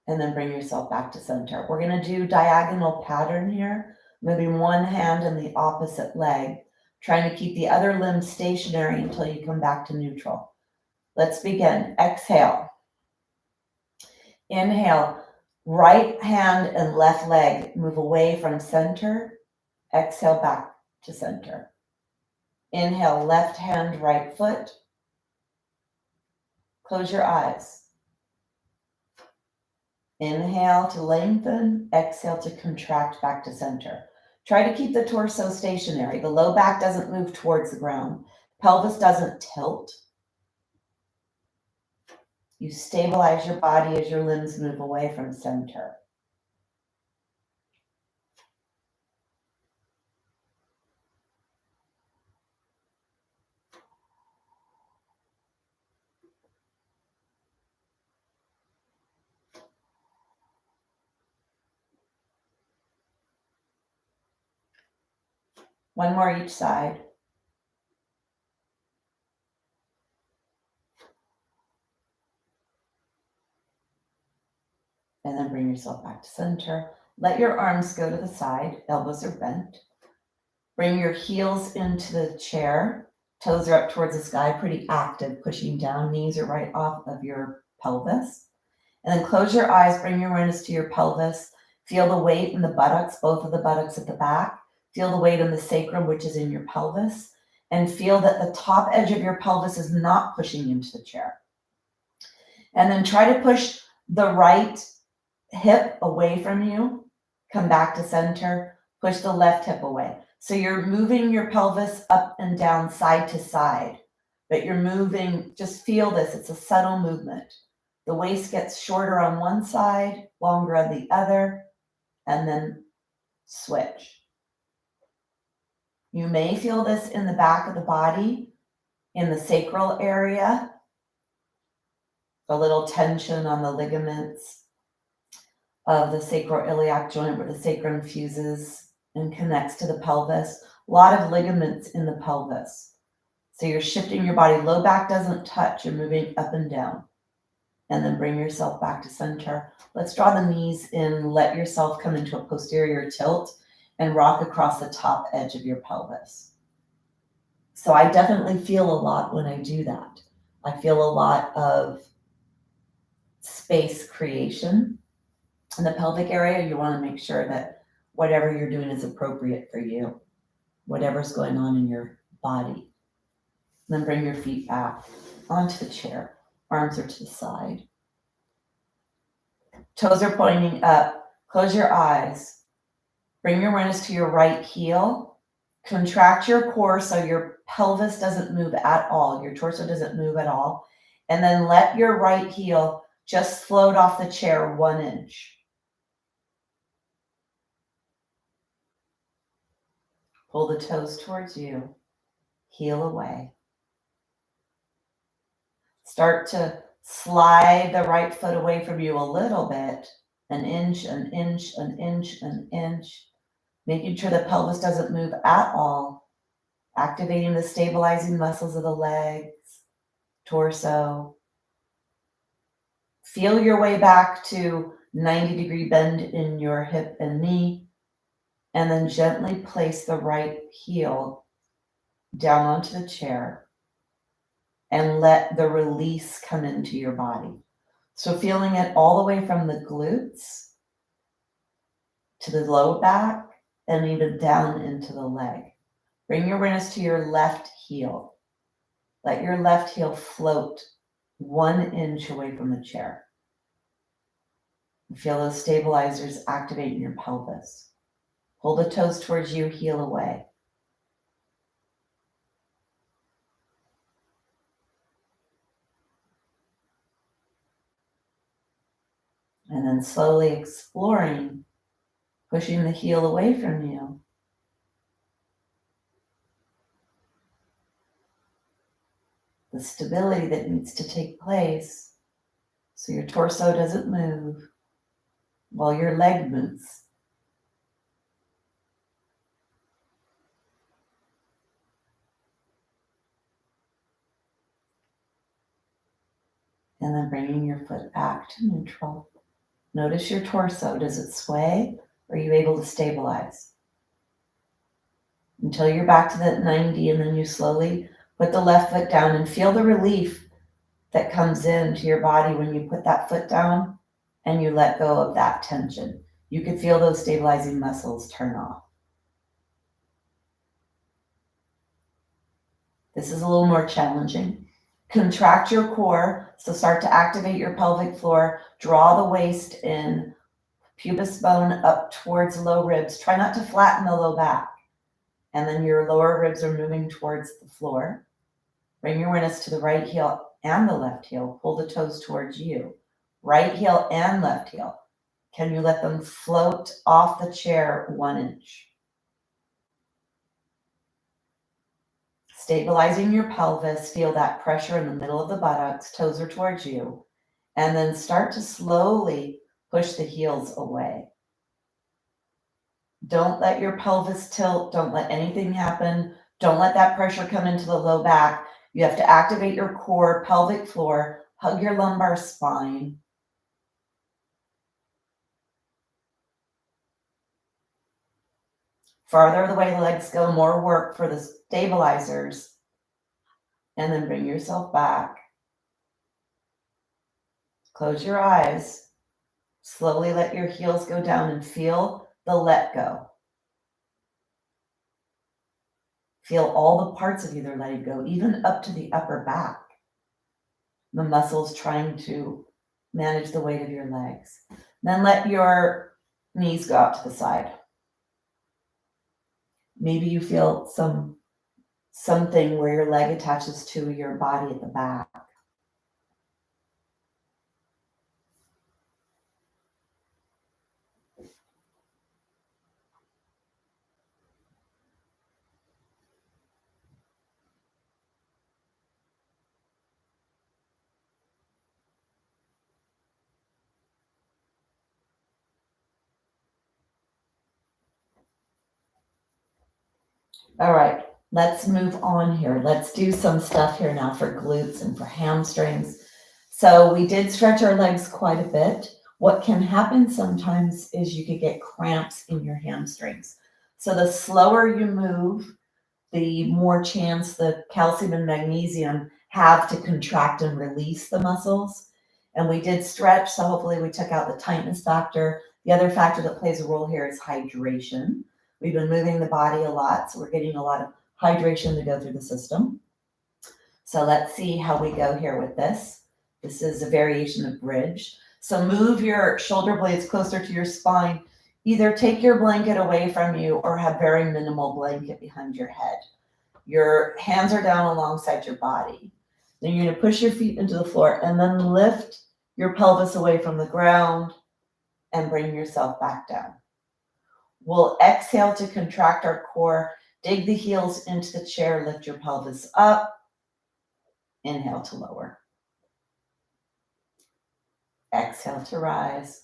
And then bring yourself back to center. We're going to do diagonal pattern here, moving one hand and the opposite leg, trying to keep the other limb stationary until you come back to neutral. Let's begin. Exhale. Inhale. Right hand and left leg move away from center. Exhale back to center. Inhale, left hand, right foot. Close your eyes. Inhale to lengthen, exhale to contract back to center. Try to keep the torso stationary. The low back doesn't move towards the ground. Pelvis doesn't tilt. You stabilize your body as your limbs move away from center. One more each side. And then bring yourself back to center. Let your arms go to the side. Elbows are bent. Bring your heels into the chair. Toes are up towards the sky, pretty active, pushing down. Knees are right off of your pelvis. And then close your eyes, bring your awareness to your pelvis. Feel the weight in the buttocks, both of the buttocks at the back. Feel the weight in the sacrum, which is in your pelvis. And feel that the top edge of your pelvis is not pushing into the chair. And then try to push the right hip away from you. Come back to center. Push the left hip away. So you're moving your pelvis up and down, side to side. But you're moving, just feel this. It's a subtle movement. The waist gets shorter on one side, longer on the other, and then switch. You may feel this in the back of the body, in the sacral area, a little tension on the ligaments of the sacroiliac joint where the sacrum fuses and connects to the pelvis. A lot of ligaments in the pelvis. So you're shifting your body. Low back doesn't touch. You're moving up and down. And then bring yourself back to center. Let's draw the knees in. Let yourself come into a posterior tilt and rock across the top edge of your pelvis. So I definitely feel a lot when I do that. I feel a lot of space creation in the pelvic area. You want to make sure that whatever you're doing is appropriate for you, whatever's going on in your body. Then bring your feet back onto the chair. Arms are to the side. Toes are pointing up. Close your eyes. Bring your awareness to your right heel. Contract your core so your pelvis doesn't move at all. Your torso doesn't move at all. And then let your right heel just float off the chair 1 inch. Pull the toes towards you. Heel away. Start to slide the right foot away from you a little bit. An inch, an inch, an inch, an inch. Making sure the pelvis doesn't move at all. Activating the stabilizing muscles of the legs, torso. Feel your way back to 90-degree bend in your hip and knee. And then gently place the right heel down onto the chair and let the release come into your body. So feeling it all the way from the glutes to the low back and even down into the leg. Bring your awareness to your left heel. Let your left heel float 1 inch away from the chair. Feel those stabilizers activate in your pelvis. Pull the toes towards you, heel away. And then slowly exploring, pushing the heel away from you. The stability that needs to take place so your torso doesn't move while your leg moves. And then bringing your foot back to neutral. Notice your torso. Does it sway? Or are you able to stabilize? Until you're back to that 90, and then you slowly put the left foot down and feel the relief that comes into your body when you put that foot down and you let go of that tension. You can feel those stabilizing muscles turn off. This is a little more challenging. Contract your core, so start to activate your pelvic floor. Draw the waist in, pubis bone up towards low ribs. Try not to flatten the low back. And then your lower ribs are moving towards the floor. Bring your awareness to the right heel and the left heel. Pull the toes towards you. Right heel and left heel. Can you let them float off the chair 1 inch? Stabilizing your pelvis, feel that pressure in the middle of the buttocks, toes are towards you, and then start to slowly push the heels away. Don't let your pelvis tilt, don't let anything happen, don't let that pressure come into the low back. You have to activate your core, pelvic floor, hug your lumbar spine. Farther the way the legs go, more work for the stabilizers. And then bring yourself back. Close your eyes. Slowly let your heels go down and feel the let go. Feel all the parts of you that are letting go, even up to the upper back. The muscles trying to manage the weight of your legs. Then let your knees go out to the side. Maybe you feel something where your leg attaches to your body at the back. All right, Let's move on here. Let's do some stuff here now for glutes and for hamstrings. So we did stretch our legs quite a bit. What can happen sometimes is you could get cramps in your hamstrings. So the slower you move, the more chance the calcium and magnesium have to contract and release the muscles. And we did stretch, so hopefully we took out the tightness factor. The other factor that plays a role here is hydration. We've been moving the body a lot, so we're getting a lot of hydration to go through the system. So let's see how we go here with this. This is a variation of bridge. So move your shoulder blades closer to your spine. Either take your blanket away from you or have very minimal blanket behind your head. Your hands are down alongside your body. Then you're going to push your feet into the floor and then lift your pelvis away from the ground and bring yourself back down. We'll exhale to contract our core. Dig the heels into the chair, lift your pelvis up. Inhale to lower. Exhale to rise.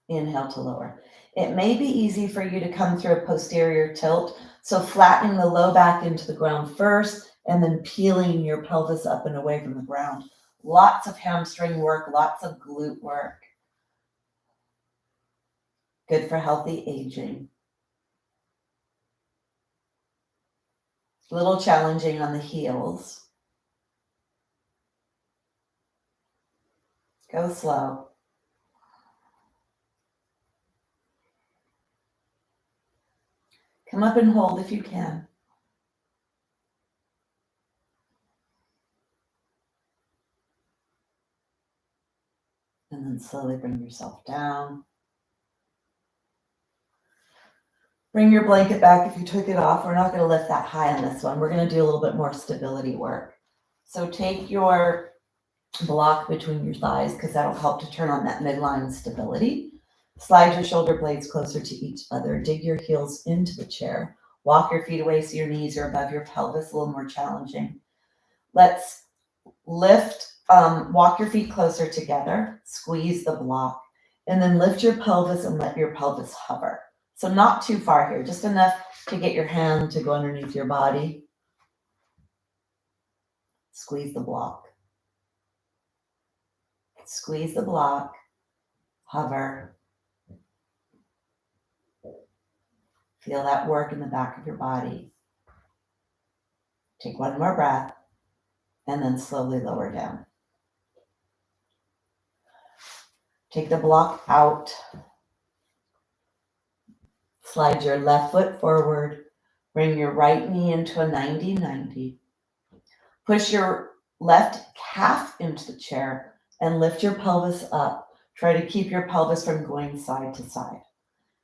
Inhale to lower. It may be easy for you to come through a posterior tilt, so flattening the low back into the ground first and then peeling your pelvis up and away from the ground. Lots of hamstring work, lots of glute work. Good for healthy aging. A little challenging on the heels. Go slow. Come up and hold if you can. And then slowly bring yourself down. Bring your blanket back if you took it off. We're not going to lift that high on this one. We're going to do a little bit more stability work. So take your block between your thighs because that'll help to turn on that midline stability. Slide your shoulder blades closer to each other. Dig your heels into the chair. Walk your feet away so your knees are above your pelvis, a little more challenging. Let's lift, walk your feet closer together, squeeze the block, and then lift your pelvis and let your pelvis hover. So not too far here, just enough to get your hand to go underneath your body. Squeeze the block. Squeeze the block, hover. Feel that work in the back of your body. Take one more breath and then slowly lower down. Take the block out. Slide your left foot forward. Bring your right knee into a 90-90. Push your left calf into the chair and lift your pelvis up. Try to keep your pelvis from going side to side.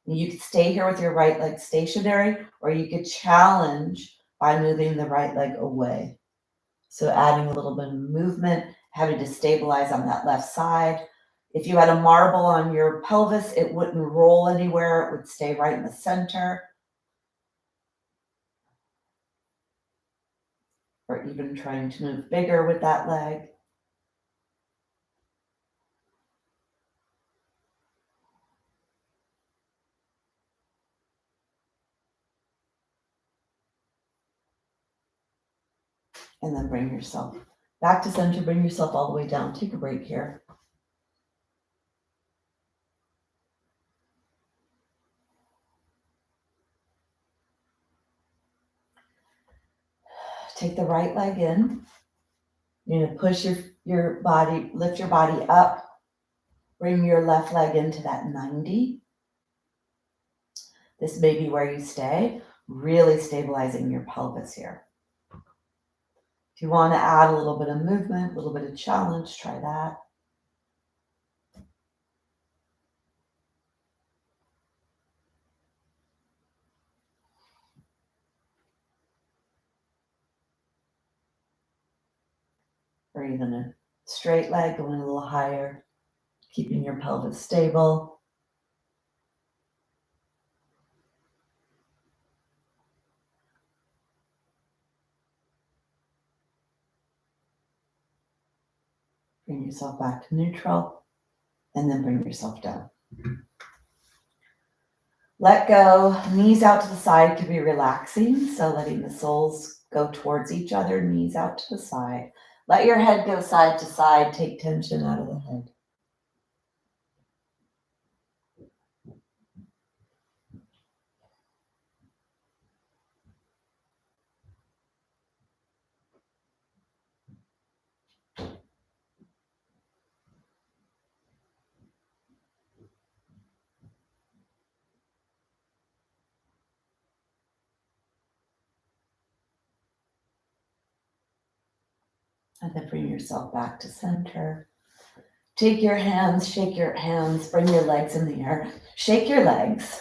You could stay here with your right leg stationary, or you could challenge by moving the right leg away. So adding a little bit of movement, having to stabilize on that left side. If you had a marble on your pelvis, it wouldn't roll anywhere. It would stay right in the center. Or even trying to move bigger with that leg. And then bring yourself back to center, bring yourself all the way down. Take a break here. Take the right leg in. You're going to push your body, lift your body up. Bring your left leg into that 90. This may be where you stay, really stabilizing your pelvis here. If you want to add a little bit of movement, a little bit of challenge, try that. Or even a straight leg going a little higher, keeping your pelvis stable. Bring yourself back to neutral, and then bring yourself down. Let go, knees out to the side could be relaxing, so letting the soles go towards each other, knees out to the side. Let your head go side to side, take tension out of the head. And then bring yourself back to center. Take your hands, shake your hands, bring your legs in the air. Shake your legs.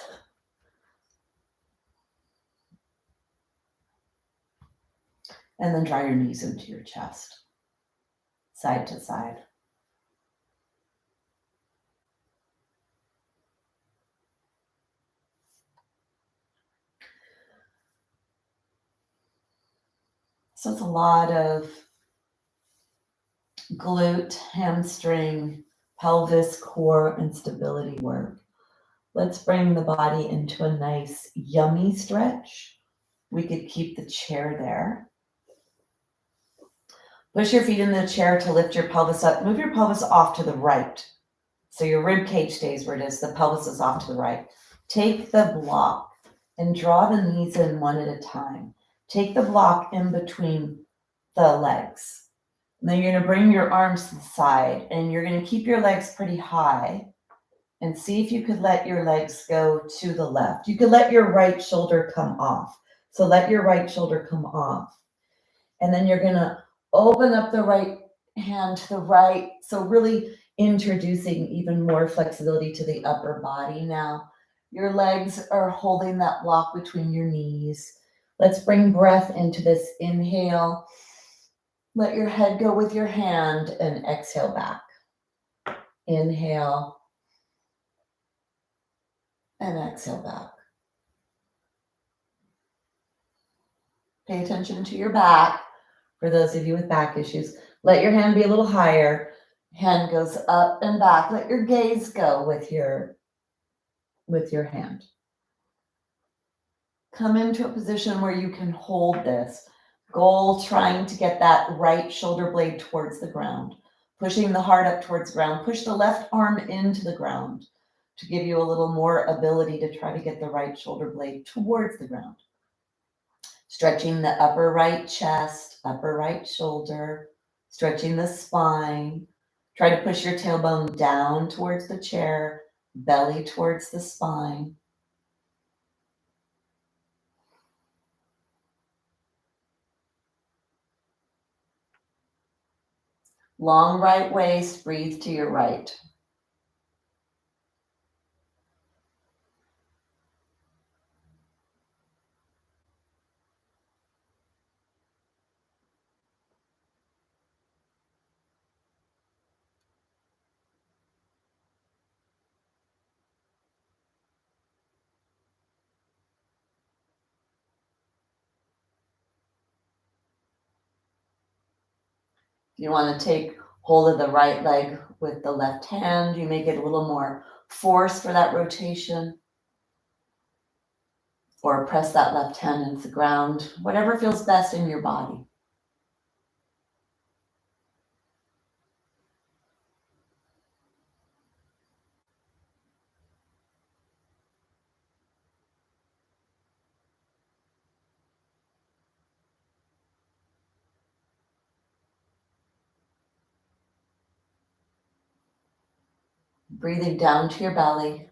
And then draw your knees into your chest, side to side. So it's a lot of glute, hamstring, pelvis, core, and stability work. Let's bring the body into a nice, yummy stretch. We could keep the chair there. Push your feet in the chair to lift your pelvis up. Move your pelvis off to the right. So your rib cage stays where it is. The pelvis is off to the right. Take the block and draw the knees in one at a time. Take the block in between the legs. And then you're going to bring your arms to the side and you're going to keep your legs pretty high and see if you could let your legs go to the left. You could let your right shoulder come off. So let your right shoulder come off. And then you're going to open up the right hand to the right. So really introducing even more flexibility to the upper body now. Your legs are holding that block between your knees. Let's bring breath into this inhale. Let your head go with your hand and exhale back. Inhale and exhale back. Pay attention to your back. For those of you with back issues, let your hand be a little higher. Hand goes up and back. Let your gaze go with your hand. Come into a position where you can hold this. Goal, trying to get that right shoulder blade towards the ground. Pushing the heart up towards the ground. Push the left arm into the ground to give you a little more ability to try to get the right shoulder blade towards the ground. Stretching the upper right chest, upper right shoulder, stretching the spine. Try to push your tailbone down towards the chair, belly towards the spine. Long right waist, breathe to your right. If you want to take hold of the right leg with the left hand, you may get a little more force for that rotation. Or press that left hand into the ground, whatever feels best in your body. Breathing down to your belly.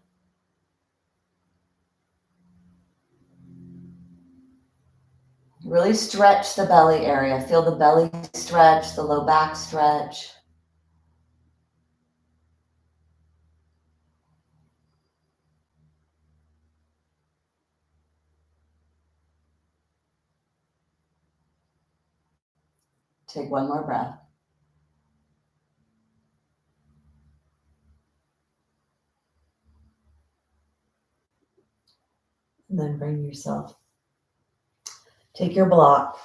Really stretch the belly area. Feel the belly stretch, the low back stretch. Take one more breath. And then bring yourself. Take your block.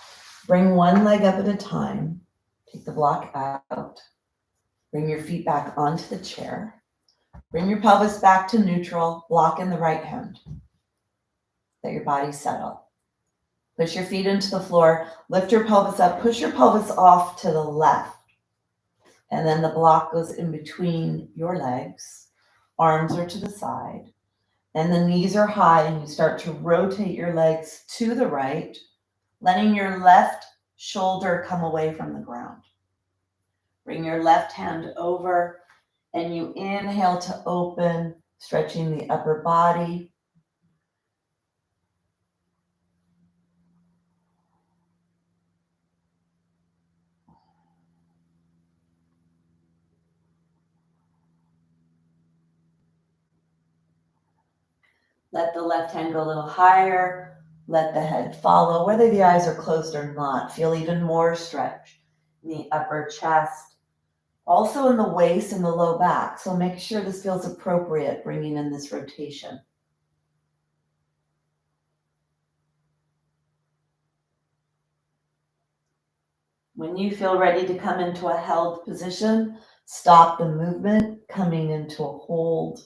Bring one leg up at a time. Take the block out. Bring your feet back onto the chair. Bring your pelvis back to neutral. Block in the right hand. Let your body settle. Push your feet into the floor, lift your pelvis up, push your pelvis off to the left. And then the block goes in between your legs. Arms are to the side. And the knees are high, and you start to rotate your legs to the right, letting your left shoulder come away from the ground. Bring your left hand over, and you inhale to open, stretching the upper body. Let the left hand go a little higher. Let the head follow, whether the eyes are closed or not. Feel even more stretch in the upper chest. Also in the waist and the low back. So make sure this feels appropriate, bringing in this rotation. When you feel ready to come into a held position, stop the movement, coming into a hold.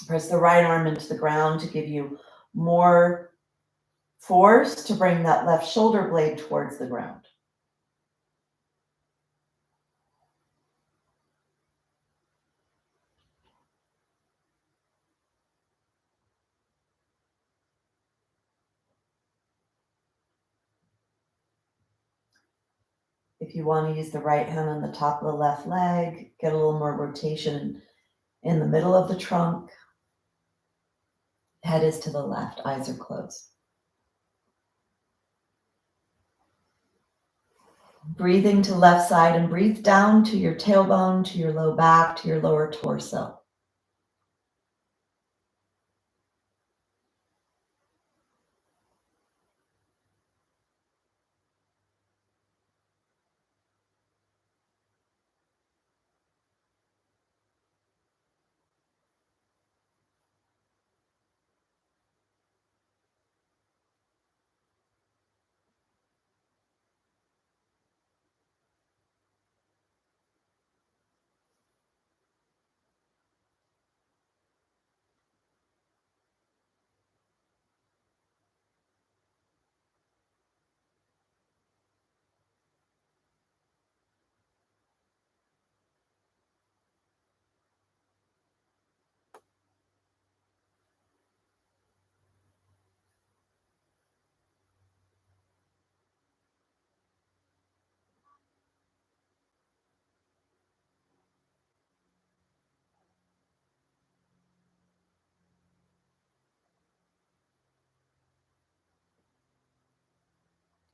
Press the right arm into the ground to give you more force to bring that left shoulder blade towards the ground. If you want to use the right hand on the top of the left leg, get a little more rotation in the middle of the trunk. Head is to the left, eyes are closed. Breathing to left side and breathe down to your tailbone, to your low back, to your lower torso.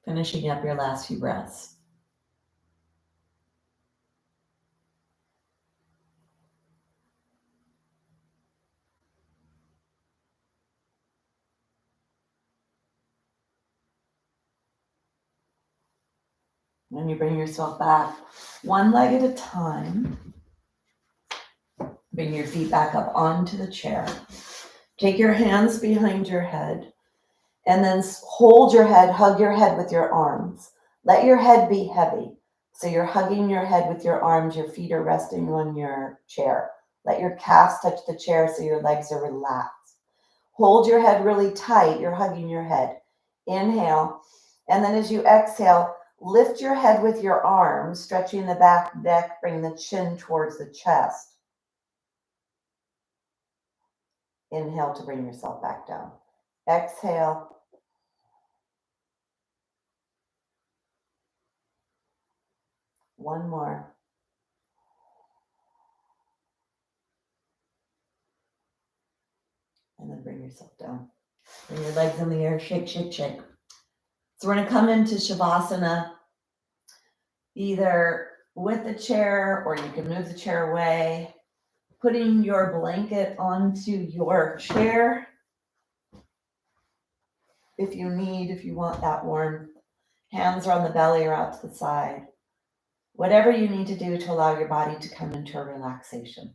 Finishing up your last few breaths. When you bring yourself back, one leg at a time, bring your feet back up onto the chair. Take your hands behind your head, and then hold your head, hug your head with your arms. Let your head be heavy. So you're hugging your head with your arms, your feet are resting on your chair. Let your calves touch the chair so your legs are relaxed. Hold your head really tight, you're hugging your head. Inhale, and then as you exhale, lift your head with your arms, stretching the back neck, bring the chin towards the chest. Inhale to bring yourself back down. Exhale. One more. And then bring yourself down. Bring your legs in the air, shake, shake, shake. So we're going to come into Shavasana either with the chair, or you can move the chair away, putting your blanket onto your chair if you want that warm. Hands are on the belly or out to the side. Whatever you need to do to allow your body to come into a relaxation.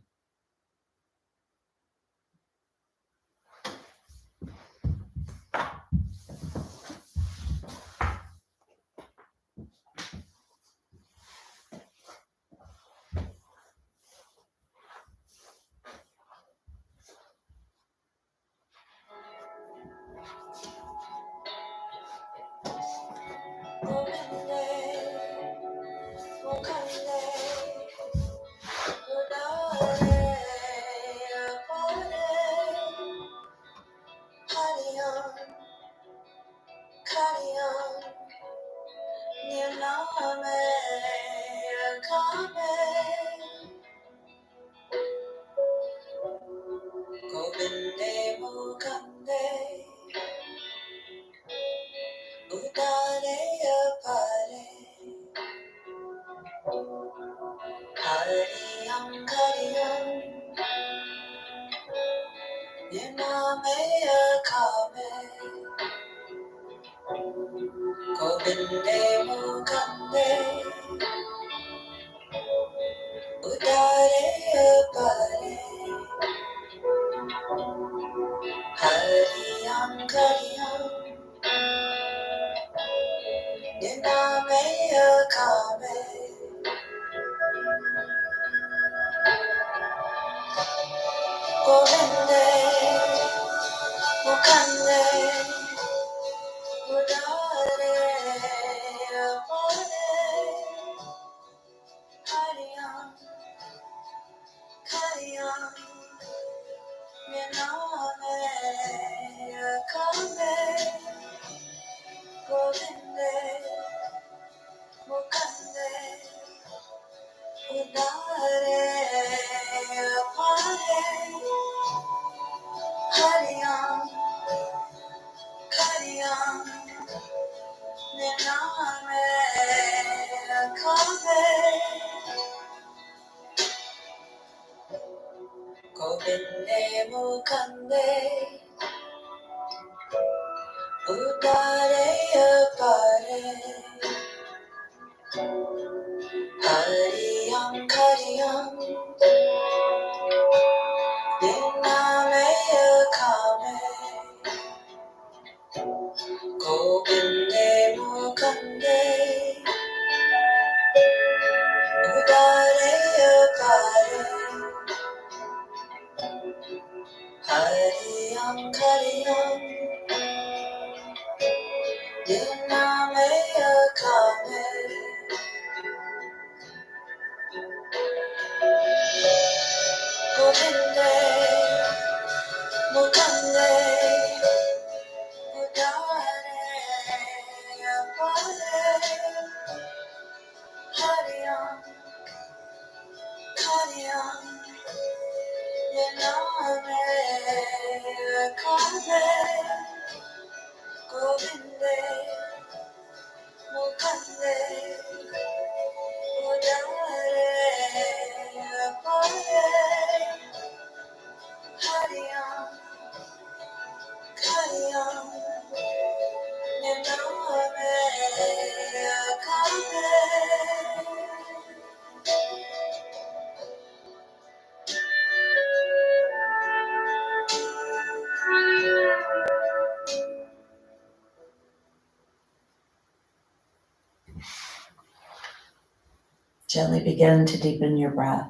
Gently begin to deepen your breath.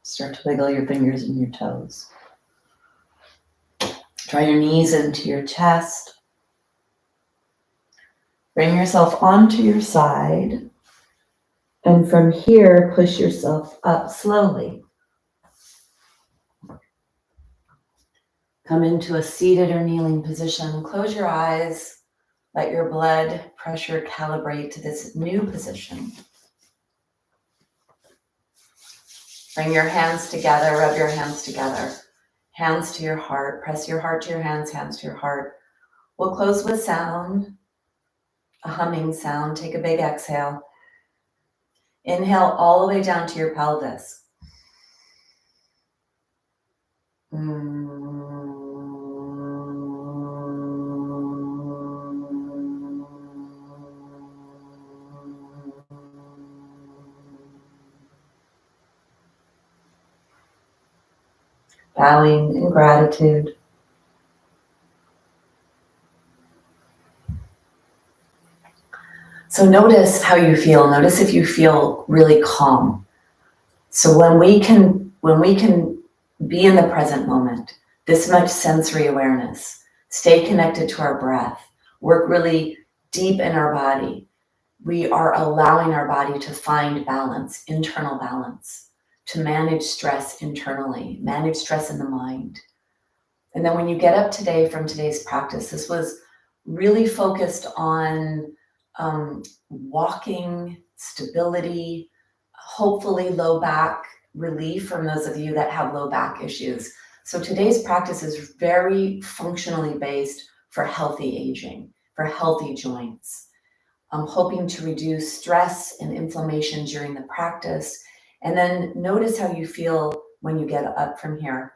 Start to wiggle your fingers and your toes. Draw your knees into your chest. Bring yourself onto your side. And from here, push yourself up slowly. Come into a seated or kneeling position. Close your eyes. Let your blood pressure calibrate to this new position. Bring your hands together, rub your hands together. Hands to your heart, press your heart to your hands, hands to your heart. We'll close with sound, a humming sound. Take a big exhale. Inhale all the way down to your pelvis. Bowing in gratitude. So notice how you feel. Notice if you feel really calm. So when we can be in the present moment, this much sensory awareness, stay connected to our breath, work really deep in our body, we are allowing our body to find balance, internal balance, to manage stress internally, manage stress in the mind. And then when you get up today from today's practice, this was really focused on walking, stability, hopefully low back relief from those of you that have low back issues. So today's practice is very functionally based for healthy aging, for healthy joints. I'm hoping to reduce stress and inflammation during the practice. And then notice how you feel when you get up from here.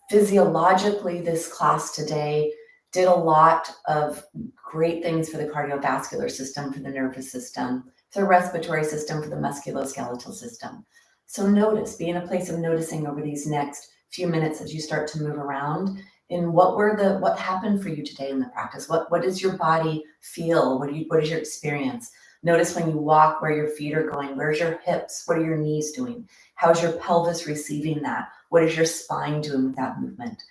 Physiologically, this class today did a lot of great things for the cardiovascular system, for the nervous system, for the respiratory system, for the musculoskeletal system. So notice, be in a place of noticing over these next few minutes as you start to move around, in what happened for you today in the practice. What does your body feel? What is your experience? Notice when you walk where your feet are going. Where's your hips? What are your knees doing? How's your pelvis receiving that? What is your spine doing with that movement?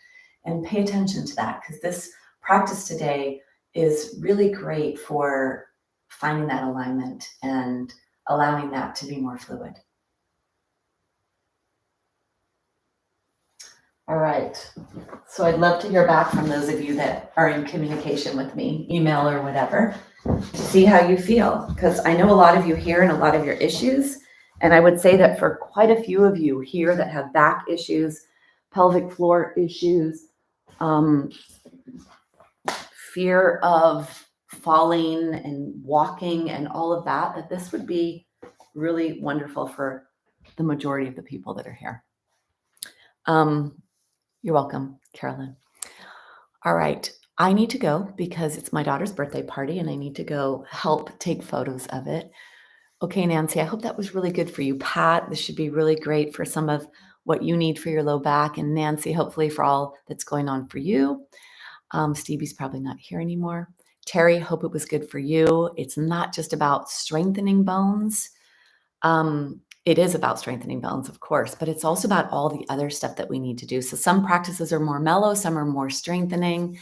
And pay attention to that, because this practice today is really great for finding that alignment and allowing that to be more fluid. All right. So I'd love to hear back from those of you that are in communication with me, email or whatever, to see how you feel, because I know a lot of you here and a lot of your issues. And I would say that for quite a few of you here that have back issues, pelvic floor issues, fear of falling and walking and all of that, that this would be really wonderful for the majority of the people that are here. You're welcome, Carolyn. All right. I need to go because it's my daughter's birthday party and I need to go help take photos of it. Okay, Nancy, I hope that was really good for you. Pat, this should be really great for some of what you need for your low back. And Nancy, hopefully for all that's going on for you. Stevie's probably not here anymore. Terry, hope it was good for you. It's not just about strengthening bones. It is about strengthening bones, of course, but it's also about all the other stuff that we need to do. So some practices are more mellow, some are more strengthening.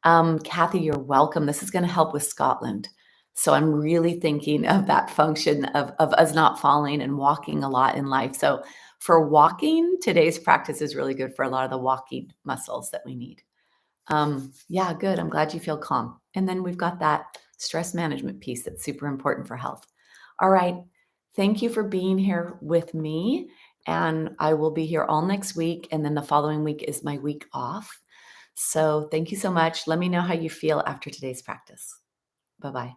Kathy, you're welcome. This is going to help with Scotland. So I'm really thinking of that function of us not falling and walking a lot in life. So for walking, today's practice is really good for a lot of the walking muscles that we need. Yeah, good. I'm glad you feel calm. And then we've got that stress management piece that's super important for health. All right. Thank you for being here with me. And I will be here all next week. And then the following week is my week off. So thank you so much. Let me know how you feel after today's practice. Bye-bye.